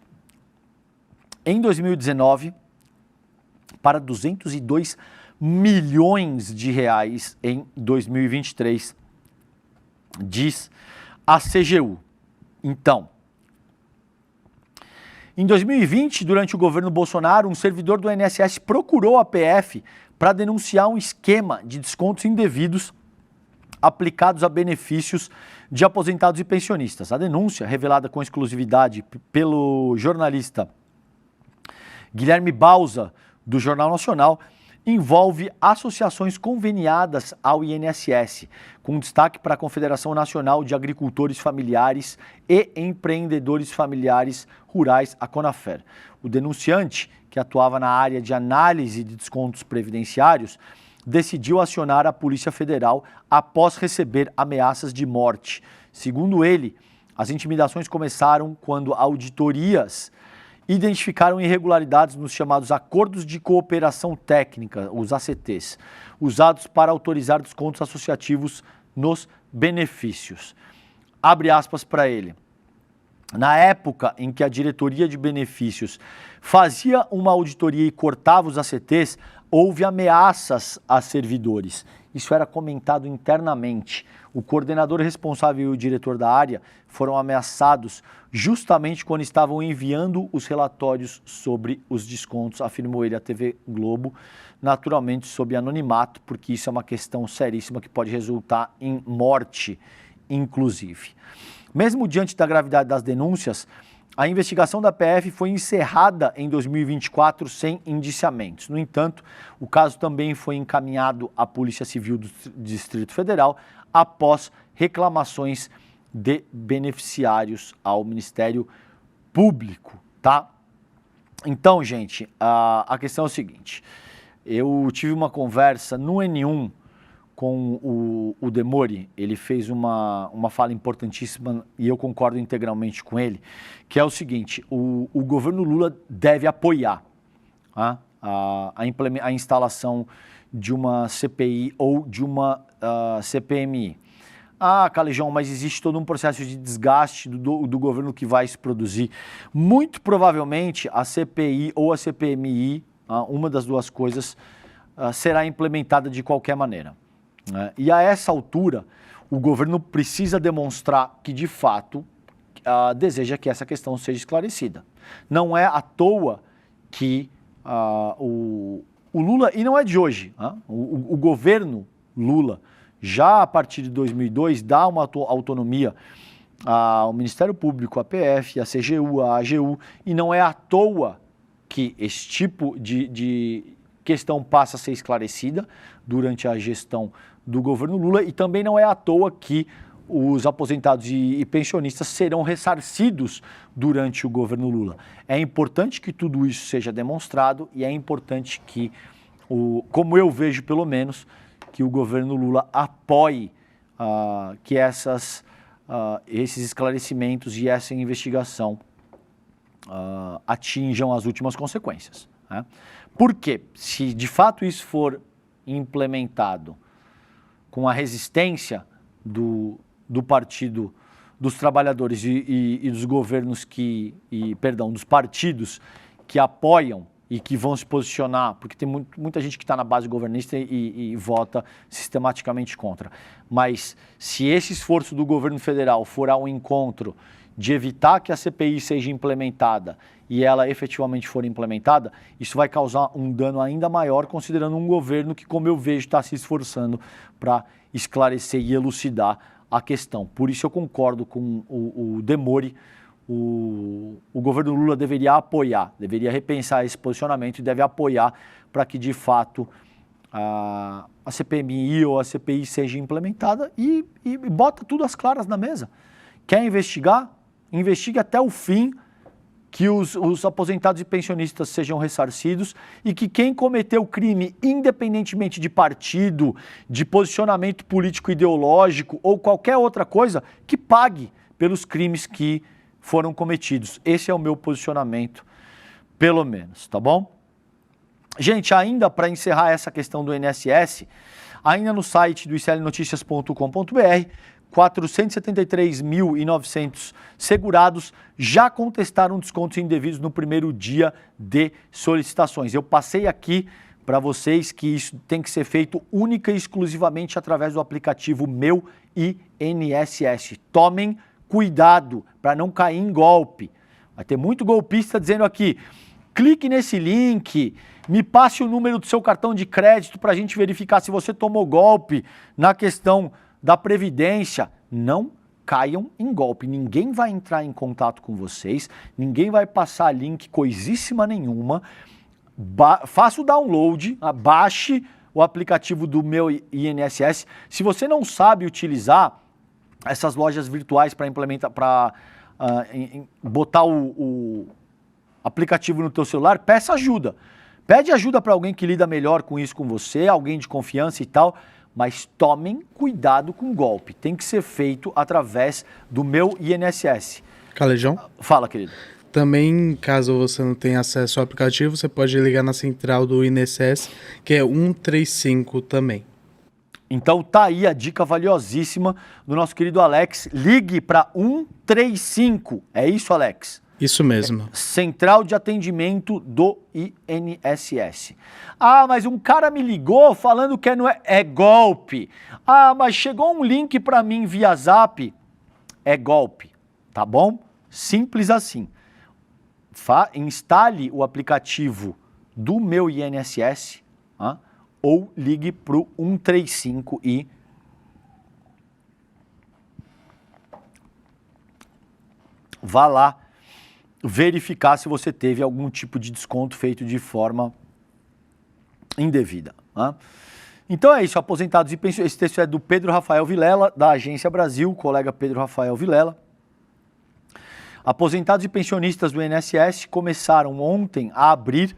em 2019 para 202 milhões de reais em 2023, diz a CGU. Então, em 2020, durante o governo Bolsonaro, um servidor do INSS procurou a PF para denunciar um esquema de descontos indevidos aplicados a benefícios de aposentados e pensionistas. A denúncia, revelada com exclusividade pelo jornalista Guilherme Bausa, do Jornal Nacional, envolve associações conveniadas ao INSS, com destaque para a Confederação Nacional de Agricultores Familiares e Empreendedores Familiares Rurais, a CONAFER. O denunciante, que atuava na área de análise de descontos previdenciários, decidiu acionar a Polícia Federal após receber ameaças de morte. Segundo ele, as intimidações começaram quando auditorias identificaram irregularidades nos chamados Acordos de Cooperação Técnica, os ACTs, usados para autorizar descontos associativos nos benefícios. Abre aspas para ele. Na época em que a diretoria de benefícios fazia uma auditoria e cortava os ACTs, houve ameaças a servidores. Isso era comentado internamente. O coordenador responsável e o diretor da área foram ameaçados justamente quando estavam enviando os relatórios sobre os descontos, afirmou ele à TV Globo, naturalmente sob anonimato, porque isso é uma questão seríssima que pode resultar em morte, inclusive. Mesmo diante da gravidade das denúncias, a investigação da PF foi encerrada em 2024 sem indiciamentos. No entanto, o caso também foi encaminhado à Polícia Civil do Distrito Federal após reclamações de beneficiários ao Ministério Público, tá? Então, gente, a questão é o seguinte, eu tive uma conversa no N1 com o Demori, ele fez uma fala importantíssima e eu concordo integralmente com ele, que é o seguinte, o governo Lula deve apoiar a instalação de uma CPI ou de uma CPMI. Calejão, mas existe todo um processo de desgaste do governo que vai se produzir. Muito provavelmente a CPI ou a CPMI, uma das duas coisas, será implementada de qualquer maneira. E a essa altura, o governo precisa demonstrar que, de fato, deseja que essa questão seja esclarecida. Não é à toa que o Lula, e não é de hoje, o governo Lula, já a partir de 2002, dá uma autonomia ao Ministério Público, à PF, à CGU, à AGU, e não é à toa que esse tipo de questão passa a ser esclarecida durante a gestão do governo Lula, e também não é à toa que os aposentados e pensionistas serão ressarcidos durante o governo Lula. É importante que tudo isso seja demonstrado e é importante que, como eu vejo pelo menos, que o governo Lula apoie que esses esclarecimentos e essa investigação atinjam as últimas consequências. Porque, se de fato isso for implementado com a resistência do Partido dos Trabalhadores e dos governos dos partidos que apoiam e que vão se posicionar, porque tem muita gente que está na base governista e vota sistematicamente contra. Mas se esse esforço do governo federal for ao encontro de evitar que a CPI seja implementada e ela efetivamente for implementada, isso vai causar um dano ainda maior, considerando um governo que, como eu vejo, está se esforçando para esclarecer e elucidar a questão. Por isso eu concordo com o Demori. O governo Lula deveria apoiar, deveria repensar esse posicionamento e deve apoiar para que, de fato, a CPMI ou a CPI seja implementada e bota tudo às claras na mesa. Quer investigar? Investigue até o fim, que os aposentados e pensionistas sejam ressarcidos e que quem cometeu crime, independentemente de partido, de posicionamento político ideológico ou qualquer outra coisa, que pague pelos crimes que foram cometidos. Esse é o meu posicionamento, pelo menos, tá bom? Gente, ainda para encerrar essa questão do INSS, ainda no site do iclnoticias.com.br, 473.900 segurados já contestaram descontos indevidos no primeiro dia de solicitações. Eu passei aqui para vocês que isso tem que ser feito única e exclusivamente através do aplicativo Meu INSS. Tomem cuidado para não cair em golpe. Vai ter muito golpista dizendo aqui, clique nesse link, me passe o número do seu cartão de crédito para a gente verificar se você tomou golpe na questão da Previdência. Não caiam em golpe. Ninguém vai entrar em contato com vocês, ninguém vai passar link coisíssima nenhuma. Faça o download, baixe o aplicativo do Meu INSS. Se você não sabe utilizar essas lojas virtuais para implementar, para botar o aplicativo no teu celular, peça ajuda. Pede ajuda para alguém que lida melhor com isso com você, alguém de confiança e tal, mas tomem cuidado com o golpe. Tem que ser feito através do Meu INSS. Calejão? Fala, querido. Também, caso você não tenha acesso ao aplicativo, você pode ligar na central do INSS, que é 135 também. Então tá aí a dica valiosíssima do nosso querido Alex. Ligue para 135. É isso, Alex? Isso mesmo. Central de Atendimento do INSS. Ah, mas um cara me ligou falando que é golpe. Ah, mas chegou um link para mim via Zap. É golpe, tá bom? Simples assim. Instale o aplicativo do Meu INSS, ou ligue para o 135 e vá lá verificar se você teve algum tipo de desconto feito de forma indevida. Então é isso, aposentados e pensionistas. Esse texto é do Pedro Rafael Vilela, da Agência Brasil, colega Pedro Rafael Vilela. Aposentados e pensionistas do INSS começaram ontem a abrir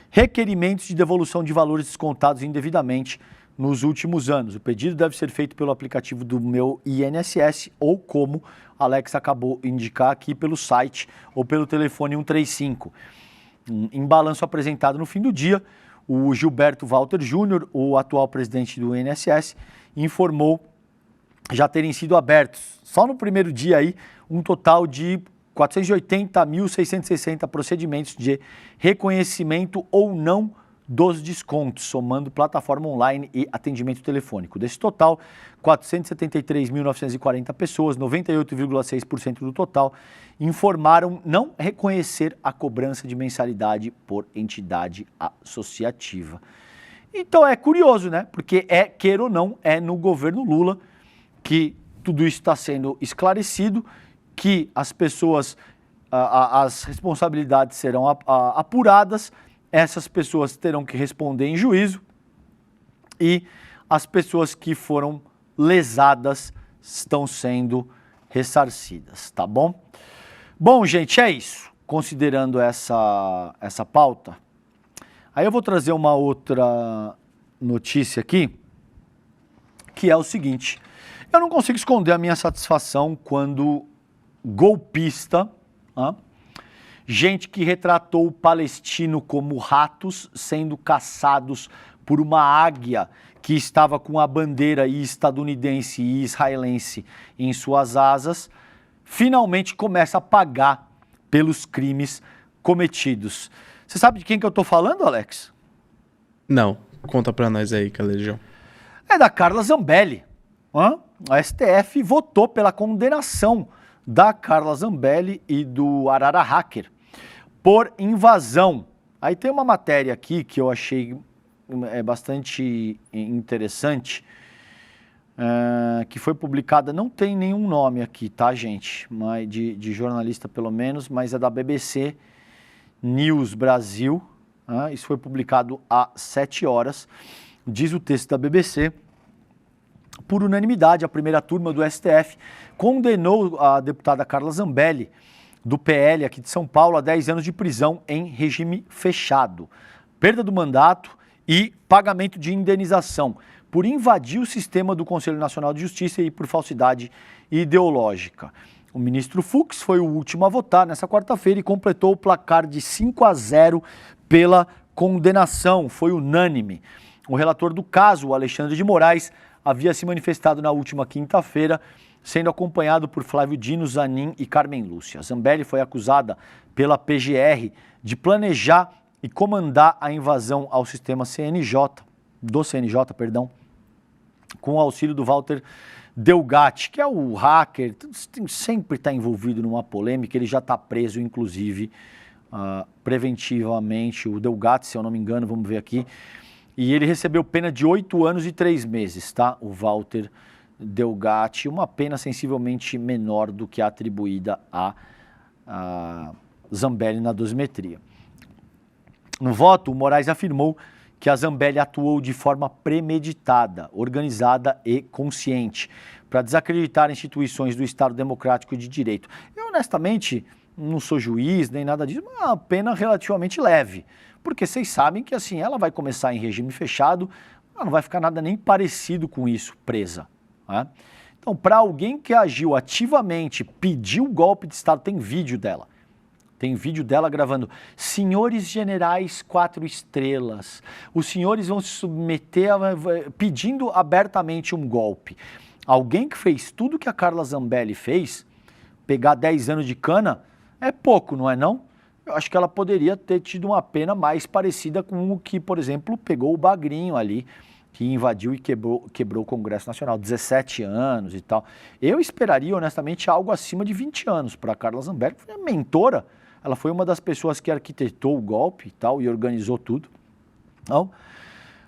requerimentos de devolução de valores descontados indevidamente nos últimos anos. O pedido deve ser feito pelo aplicativo do Meu INSS ou, como Alex acabou de indicar aqui, pelo site ou pelo telefone 135. Em balanço apresentado no fim do dia, o Gilberto Walter Júnior, o atual presidente do INSS, informou já terem sido abertos, só no primeiro dia aí, um total de 480.660 procedimentos de reconhecimento ou não dos descontos, somando plataforma online e atendimento telefônico. Desse total, 473.940 pessoas, 98,6% do total, informaram não reconhecer a cobrança de mensalidade por entidade associativa. Então é curioso, né? Porque queira ou não, é no governo Lula que tudo isso está sendo esclarecido, que as pessoas, as responsabilidades serão apuradas, essas pessoas terão que responder em juízo e as pessoas que foram lesadas estão sendo ressarcidas, tá bom? Bom, gente, é isso. Considerando essa pauta, aí eu vou trazer uma outra notícia aqui, que é o seguinte: eu não consigo esconder a minha satisfação quando golpista, gente que retratou o palestino como ratos sendo caçados por uma águia que estava com a bandeira estadunidense e israelense em suas asas, finalmente começa a pagar pelos crimes cometidos. Você sabe de quem que eu estou falando, Alex? Não, conta pra nós aí, Calejão. É da Carla Zambelli. A STF votou pela condenação da Carla Zambelli e do Arara Hacker por invasão. Aí tem uma matéria aqui que eu achei bastante interessante, que foi publicada, não tem nenhum nome aqui, tá, gente? Mas de jornalista pelo menos, mas é da BBC News Brasil. Isso foi publicado há 7 horas. Diz o texto da BBC: por unanimidade, a primeira turma do STF condenou a deputada Carla Zambelli, do PL aqui de São Paulo, a 10 anos de prisão em regime fechado, perda do mandato e pagamento de indenização por invadir o sistema do Conselho Nacional de Justiça e por falsidade ideológica. O ministro Fux foi o último a votar nessa quarta-feira e completou o placar de 5-0 pela condenação, foi unânime. O relator do caso, o Alexandre de Moraes, havia se manifestado na última quinta-feira, sendo acompanhado por Flávio Dino, Zanin e Carmen Lúcia. Zambelli foi acusada pela PGR de planejar e e comandar a invasão ao sistema do CNJ, com o auxílio do Walter Delgatti, que é o hacker, sempre está envolvido numa polêmica, ele já está preso, inclusive, preventivamente, o Delgatti, se eu não me engano, vamos ver aqui, e ele recebeu pena de 8 anos e 3 meses, tá? O Walter Delgatti, uma pena sensivelmente menor do que a atribuída a Zambelli na dosimetria. No voto, o Moraes afirmou que a Zambelli atuou de forma premeditada, organizada e consciente para desacreditar instituições do Estado Democrático de Direito. Eu, honestamente, não sou juiz nem nada disso, mas é uma pena relativamente leve, porque vocês sabem que assim ela vai começar em regime fechado, ela não vai ficar nada nem parecido com isso, presa. Né? Então, para alguém que agiu ativamente, pediu o golpe de Estado, tem vídeo dela. Tem vídeo dela gravando, senhores generais 4 estrelas, os senhores vão se submeter, pedindo abertamente um golpe. Alguém que fez tudo que a Carla Zambelli fez, pegar 10 anos de cana, é pouco, não é não? Eu acho que ela poderia ter tido uma pena mais parecida com o que, por exemplo, pegou o Bagrinho ali, que invadiu e quebrou o Congresso Nacional, 17 anos e tal. Eu esperaria, honestamente, algo acima de 20 anos para a Carla Zambelli, que foi a mentora. Ela foi uma das pessoas que arquitetou o golpe e tal, e organizou tudo. Então,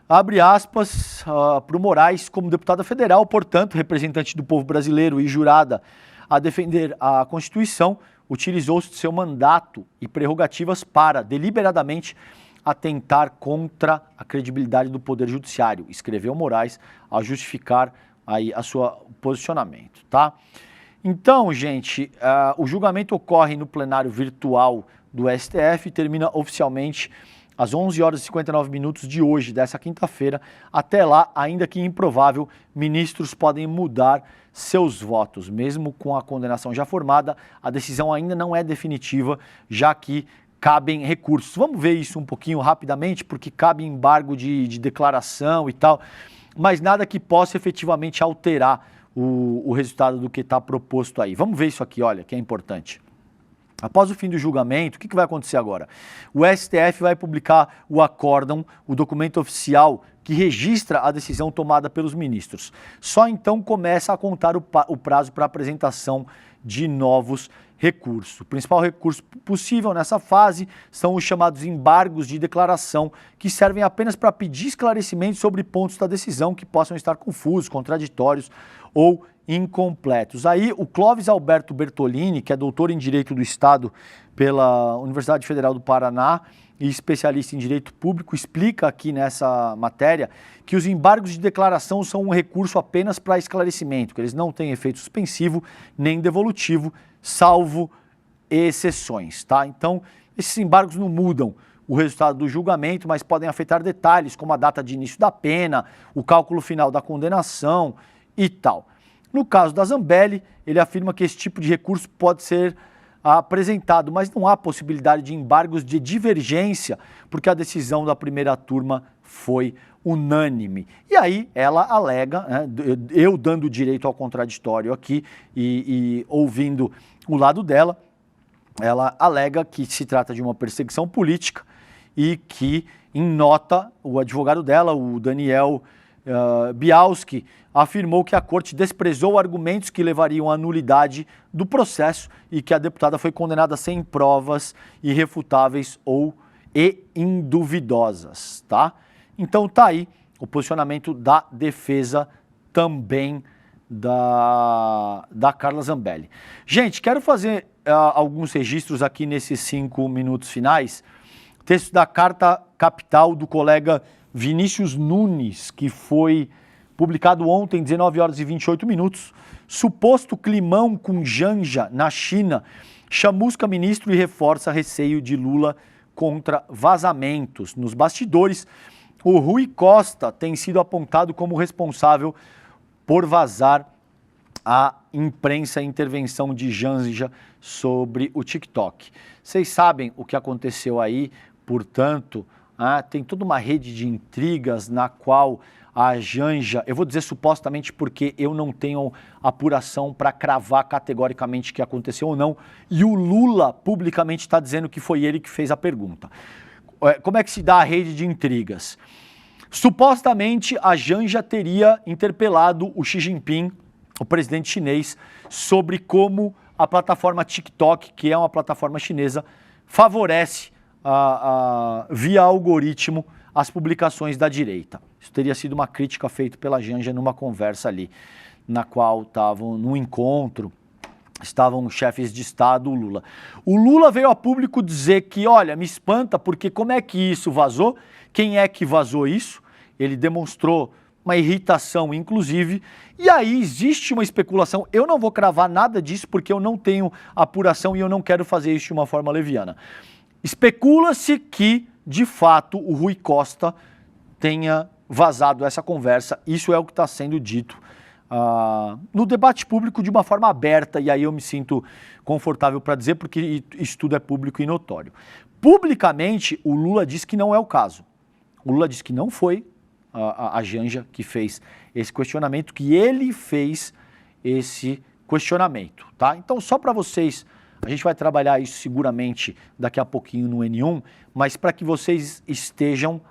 abre aspas para o Moraes, como deputada federal, portanto, representante do povo brasileiro e jurada a defender a Constituição, utilizou-se de seu mandato e prerrogativas para, deliberadamente, atentar contra a credibilidade do Poder Judiciário, escreveu Moraes ao justificar aí o seu posicionamento, tá? Então, gente, o julgamento ocorre no plenário virtual do STF e termina oficialmente às 11 horas e 59 minutos de hoje, dessa quinta-feira. Até lá, ainda que improvável, ministros podem mudar seus votos. Mesmo com a condenação já formada, a decisão ainda não é definitiva, já que cabem recursos. Vamos ver isso um pouquinho rapidamente, porque cabe embargo de declaração e tal, mas nada que possa efetivamente alterar o resultado do que está proposto aí. Vamos ver isso aqui, olha, que é importante. Após o fim do julgamento, o que vai acontecer agora? O STF vai publicar o acórdão, o documento oficial que registra a decisão tomada pelos ministros. Só então começa a contar o prazo para apresentação de novos recursos. O principal recurso possível nessa fase são os chamados embargos de declaração, que servem apenas para pedir esclarecimentos sobre pontos da decisão que possam estar confusos, contraditórios ou incompletos. Aí o Clóvis Alberto Bertolini, que é doutor em Direito do Estado pela Universidade Federal do Paraná e especialista em Direito Público, explica aqui nessa matéria que os embargos de declaração são um recurso apenas para esclarecimento, que eles não têm efeito suspensivo nem devolutivo, salvo exceções, tá? Então, esses embargos não mudam o resultado do julgamento, mas podem afetar detalhes como a data de início da pena, o cálculo final da condenação e tal. No caso da Zambelli, ele afirma que esse tipo de recurso pode ser apresentado, mas não há possibilidade de embargos de divergência, porque a decisão da primeira turma foi unânime. E aí ela alega, né, eu dando direito ao contraditório aqui e ouvindo o lado dela, ela alega que se trata de uma perseguição política e que, em nota, o advogado dela, o Daniel Bialski, afirmou que a corte desprezou argumentos que levariam à nulidade do processo e que a deputada foi condenada sem provas irrefutáveis e induvidosas, tá? Então tá aí o posicionamento da defesa também da Carla Zambelli. Gente, quero fazer alguns registros aqui nesses 5 minutos finais. Texto da Carta Capital do colega Vinícius Nunes, que foi publicado ontem, 19 horas e 28 minutos. Suposto climão com Janja na China chamusca ministro e reforça receio de Lula contra vazamentos. Nos bastidores, o Rui Costa tem sido apontado como responsável por vazar a imprensa e intervenção de Janja sobre o TikTok. Vocês sabem o que aconteceu aí, portanto, tem toda uma rede de intrigas na qual a Janja, eu vou dizer supostamente porque eu não tenho apuração para cravar categoricamente que aconteceu ou não, e o Lula publicamente está dizendo que foi ele que fez a pergunta. como é que se dá a rede de intrigas? Supostamente, a Janja teria interpelado o Xi Jinping, o presidente chinês, sobre como a plataforma TikTok, que é uma plataforma chinesa, favorece via algoritmo as publicações da direita. Isso teria sido uma crítica feita pela Janja numa conversa ali, na qual estavam no encontro, estavam chefes de Estado, o Lula. O Lula veio a público dizer que, olha, me espanta, porque como é que isso vazou? Quem é que vazou isso? Ele demonstrou uma irritação, inclusive, e aí existe uma especulação. Eu não vou cravar nada disso, porque eu não tenho apuração e eu não quero fazer isso de uma forma leviana. Especula-se que, de fato, o Rui Costa tenha vazado essa conversa. Isso é o que está sendo dito no debate público de uma forma aberta, e aí eu me sinto confortável para dizer, porque isso tudo é público e notório. Publicamente, o Lula diz que não é o caso. O Lula diz que não foi a Janja que fez esse questionamento, que ele fez esse questionamento, tá? Então, só para vocês, a gente vai trabalhar isso seguramente daqui a pouquinho no N1, mas para que vocês estejam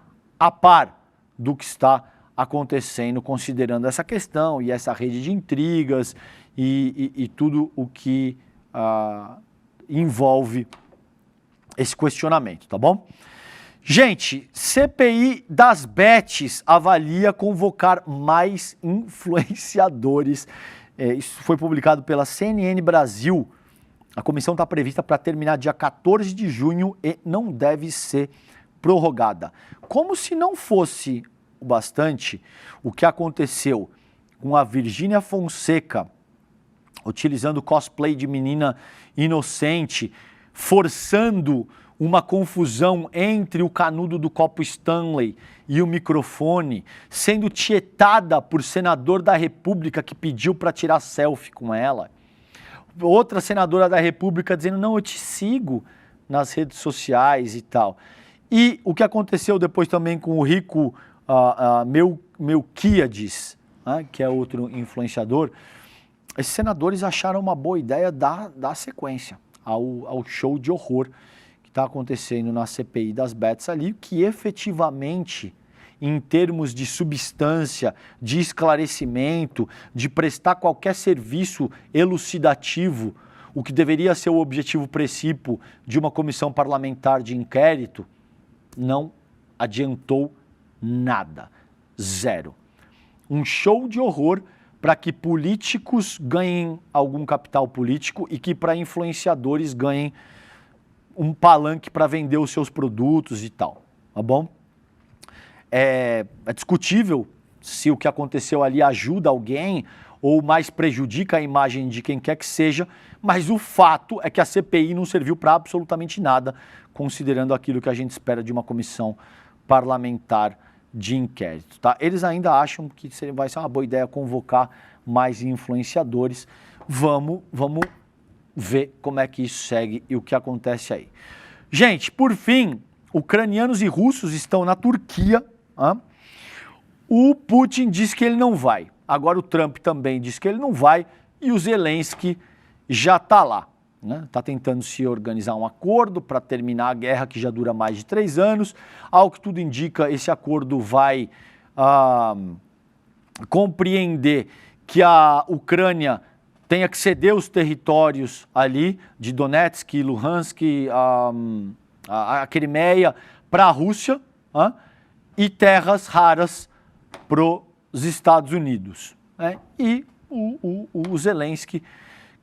a par do que está acontecendo, considerando essa questão e essa rede de intrigas e tudo o que envolve esse questionamento, tá bom? Gente, CPI das bets avalia convocar mais influenciadores. Isso foi publicado pela CNN Brasil. A comissão está prevista para terminar dia 14 de junho e não deve ser prorrogada. Como se não fosse o bastante, o que aconteceu com a Virgínia Fonseca, utilizando cosplay de menina inocente, forçando uma confusão entre o canudo do copo Stanley e o microfone, sendo tietada por senador da República que pediu para tirar selfie com ela. Outra senadora da República dizendo, não, eu te sigo nas redes sociais e tal. E o que aconteceu depois também com o Rico Melquiades, que é outro influenciador, esses senadores acharam uma boa ideia dar sequência ao show de horror que está acontecendo na CPI das bets ali, que efetivamente, em termos de substância, de esclarecimento, de prestar qualquer serviço elucidativo, o que deveria ser o objetivo principal de uma comissão parlamentar de inquérito, não adiantou nada. Zero. Um show de horror para que políticos ganhem algum capital político e que para influenciadores ganhem um palanque para vender os seus produtos e tal, tá bom? É discutível se o que aconteceu ali ajuda alguém ou mais prejudica a imagem de quem quer que seja, mas o fato é que a CPI não serviu para absolutamente nada, considerando aquilo que a gente espera de uma comissão parlamentar de inquérito, tá? Eles ainda acham que vai ser uma boa ideia convocar mais influenciadores. Vamos ver como é que isso segue e o que acontece aí. Gente, por fim, ucranianos e russos estão na Turquia. O Putin diz que ele não vai. Agora o Trump também diz que ele não vai e o Zelensky já está lá. Está tentando se organizar um acordo para terminar a guerra que já dura mais de 3 anos. Ao que tudo indica, esse acordo vai compreender que a Ucrânia tenha que ceder os territórios ali de Donetsk, Luhansk, a Crimeia para a Rússia e terras raras para os Estados Unidos. E o Zelensky,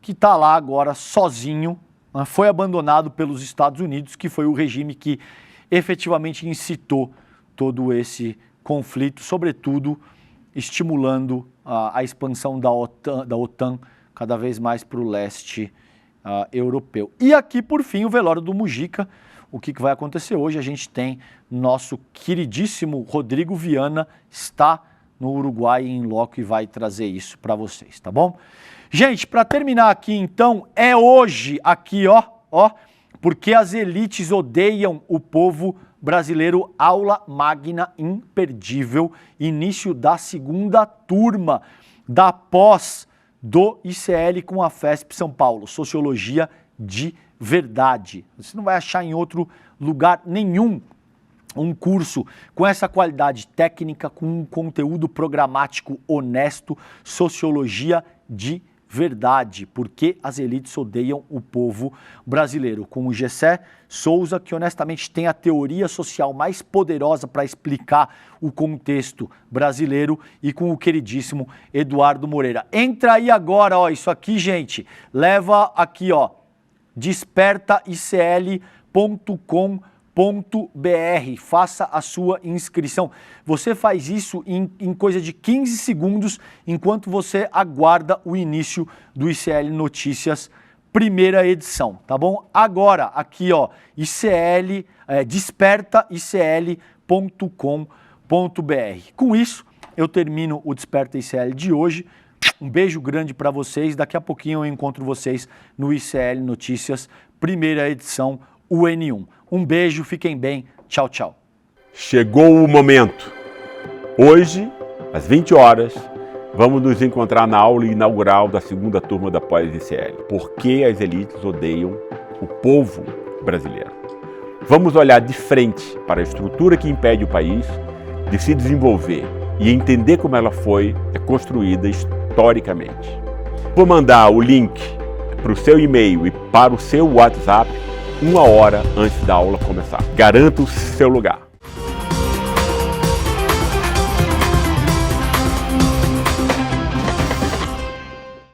que está lá agora sozinho, foi abandonado pelos Estados Unidos, que foi o regime que efetivamente incitou todo esse conflito, sobretudo estimulando a expansão da OTAN cada vez mais para o leste europeu. E aqui, por fim, o velório do Mujica. O que vai acontecer hoje? A gente tem nosso queridíssimo Rodrigo Viana, está no Uruguai em loco e vai trazer isso para vocês, tá bom? Gente, para terminar aqui então, é hoje aqui, ó, porque as elites odeiam o povo brasileiro, aula magna imperdível, início da segunda turma da pós do ICL com a FESP São Paulo, Sociologia de Verdade. Você não vai achar em outro lugar nenhum um curso com essa qualidade técnica, com um conteúdo programático honesto, sociologia de verdade, porque as elites odeiam o povo brasileiro. Com o Gessé Souza, que honestamente tem a teoria social mais poderosa para explicar o contexto brasileiro, e com o queridíssimo Eduardo Moreira. Entra aí agora, ó, isso aqui, gente, leva aqui, ó, despertaicl.com.br, faça a sua inscrição. Você faz isso em coisa de 15 segundos, enquanto você aguarda o início do ICL Notícias, primeira edição, tá bom? Agora, aqui, ó, despertaicl.com.br. Com isso, eu termino o Desperta ICL de hoje. Um beijo grande para vocês. Daqui a pouquinho eu encontro vocês no ICL Notícias, primeira edição, o N1. Um beijo, fiquem bem. Tchau, tchau. Chegou o momento. Hoje, às 20 horas, vamos nos encontrar na aula inaugural da segunda turma da pós-ICL. Por que as elites odeiam o povo brasileiro? Vamos olhar de frente para a estrutura que impede o país de se desenvolver e entender como ela foi construída historicamente. Vou mandar o link para o seu e-mail e para o seu WhatsApp 1 hora antes da aula começar. Garanta o seu lugar.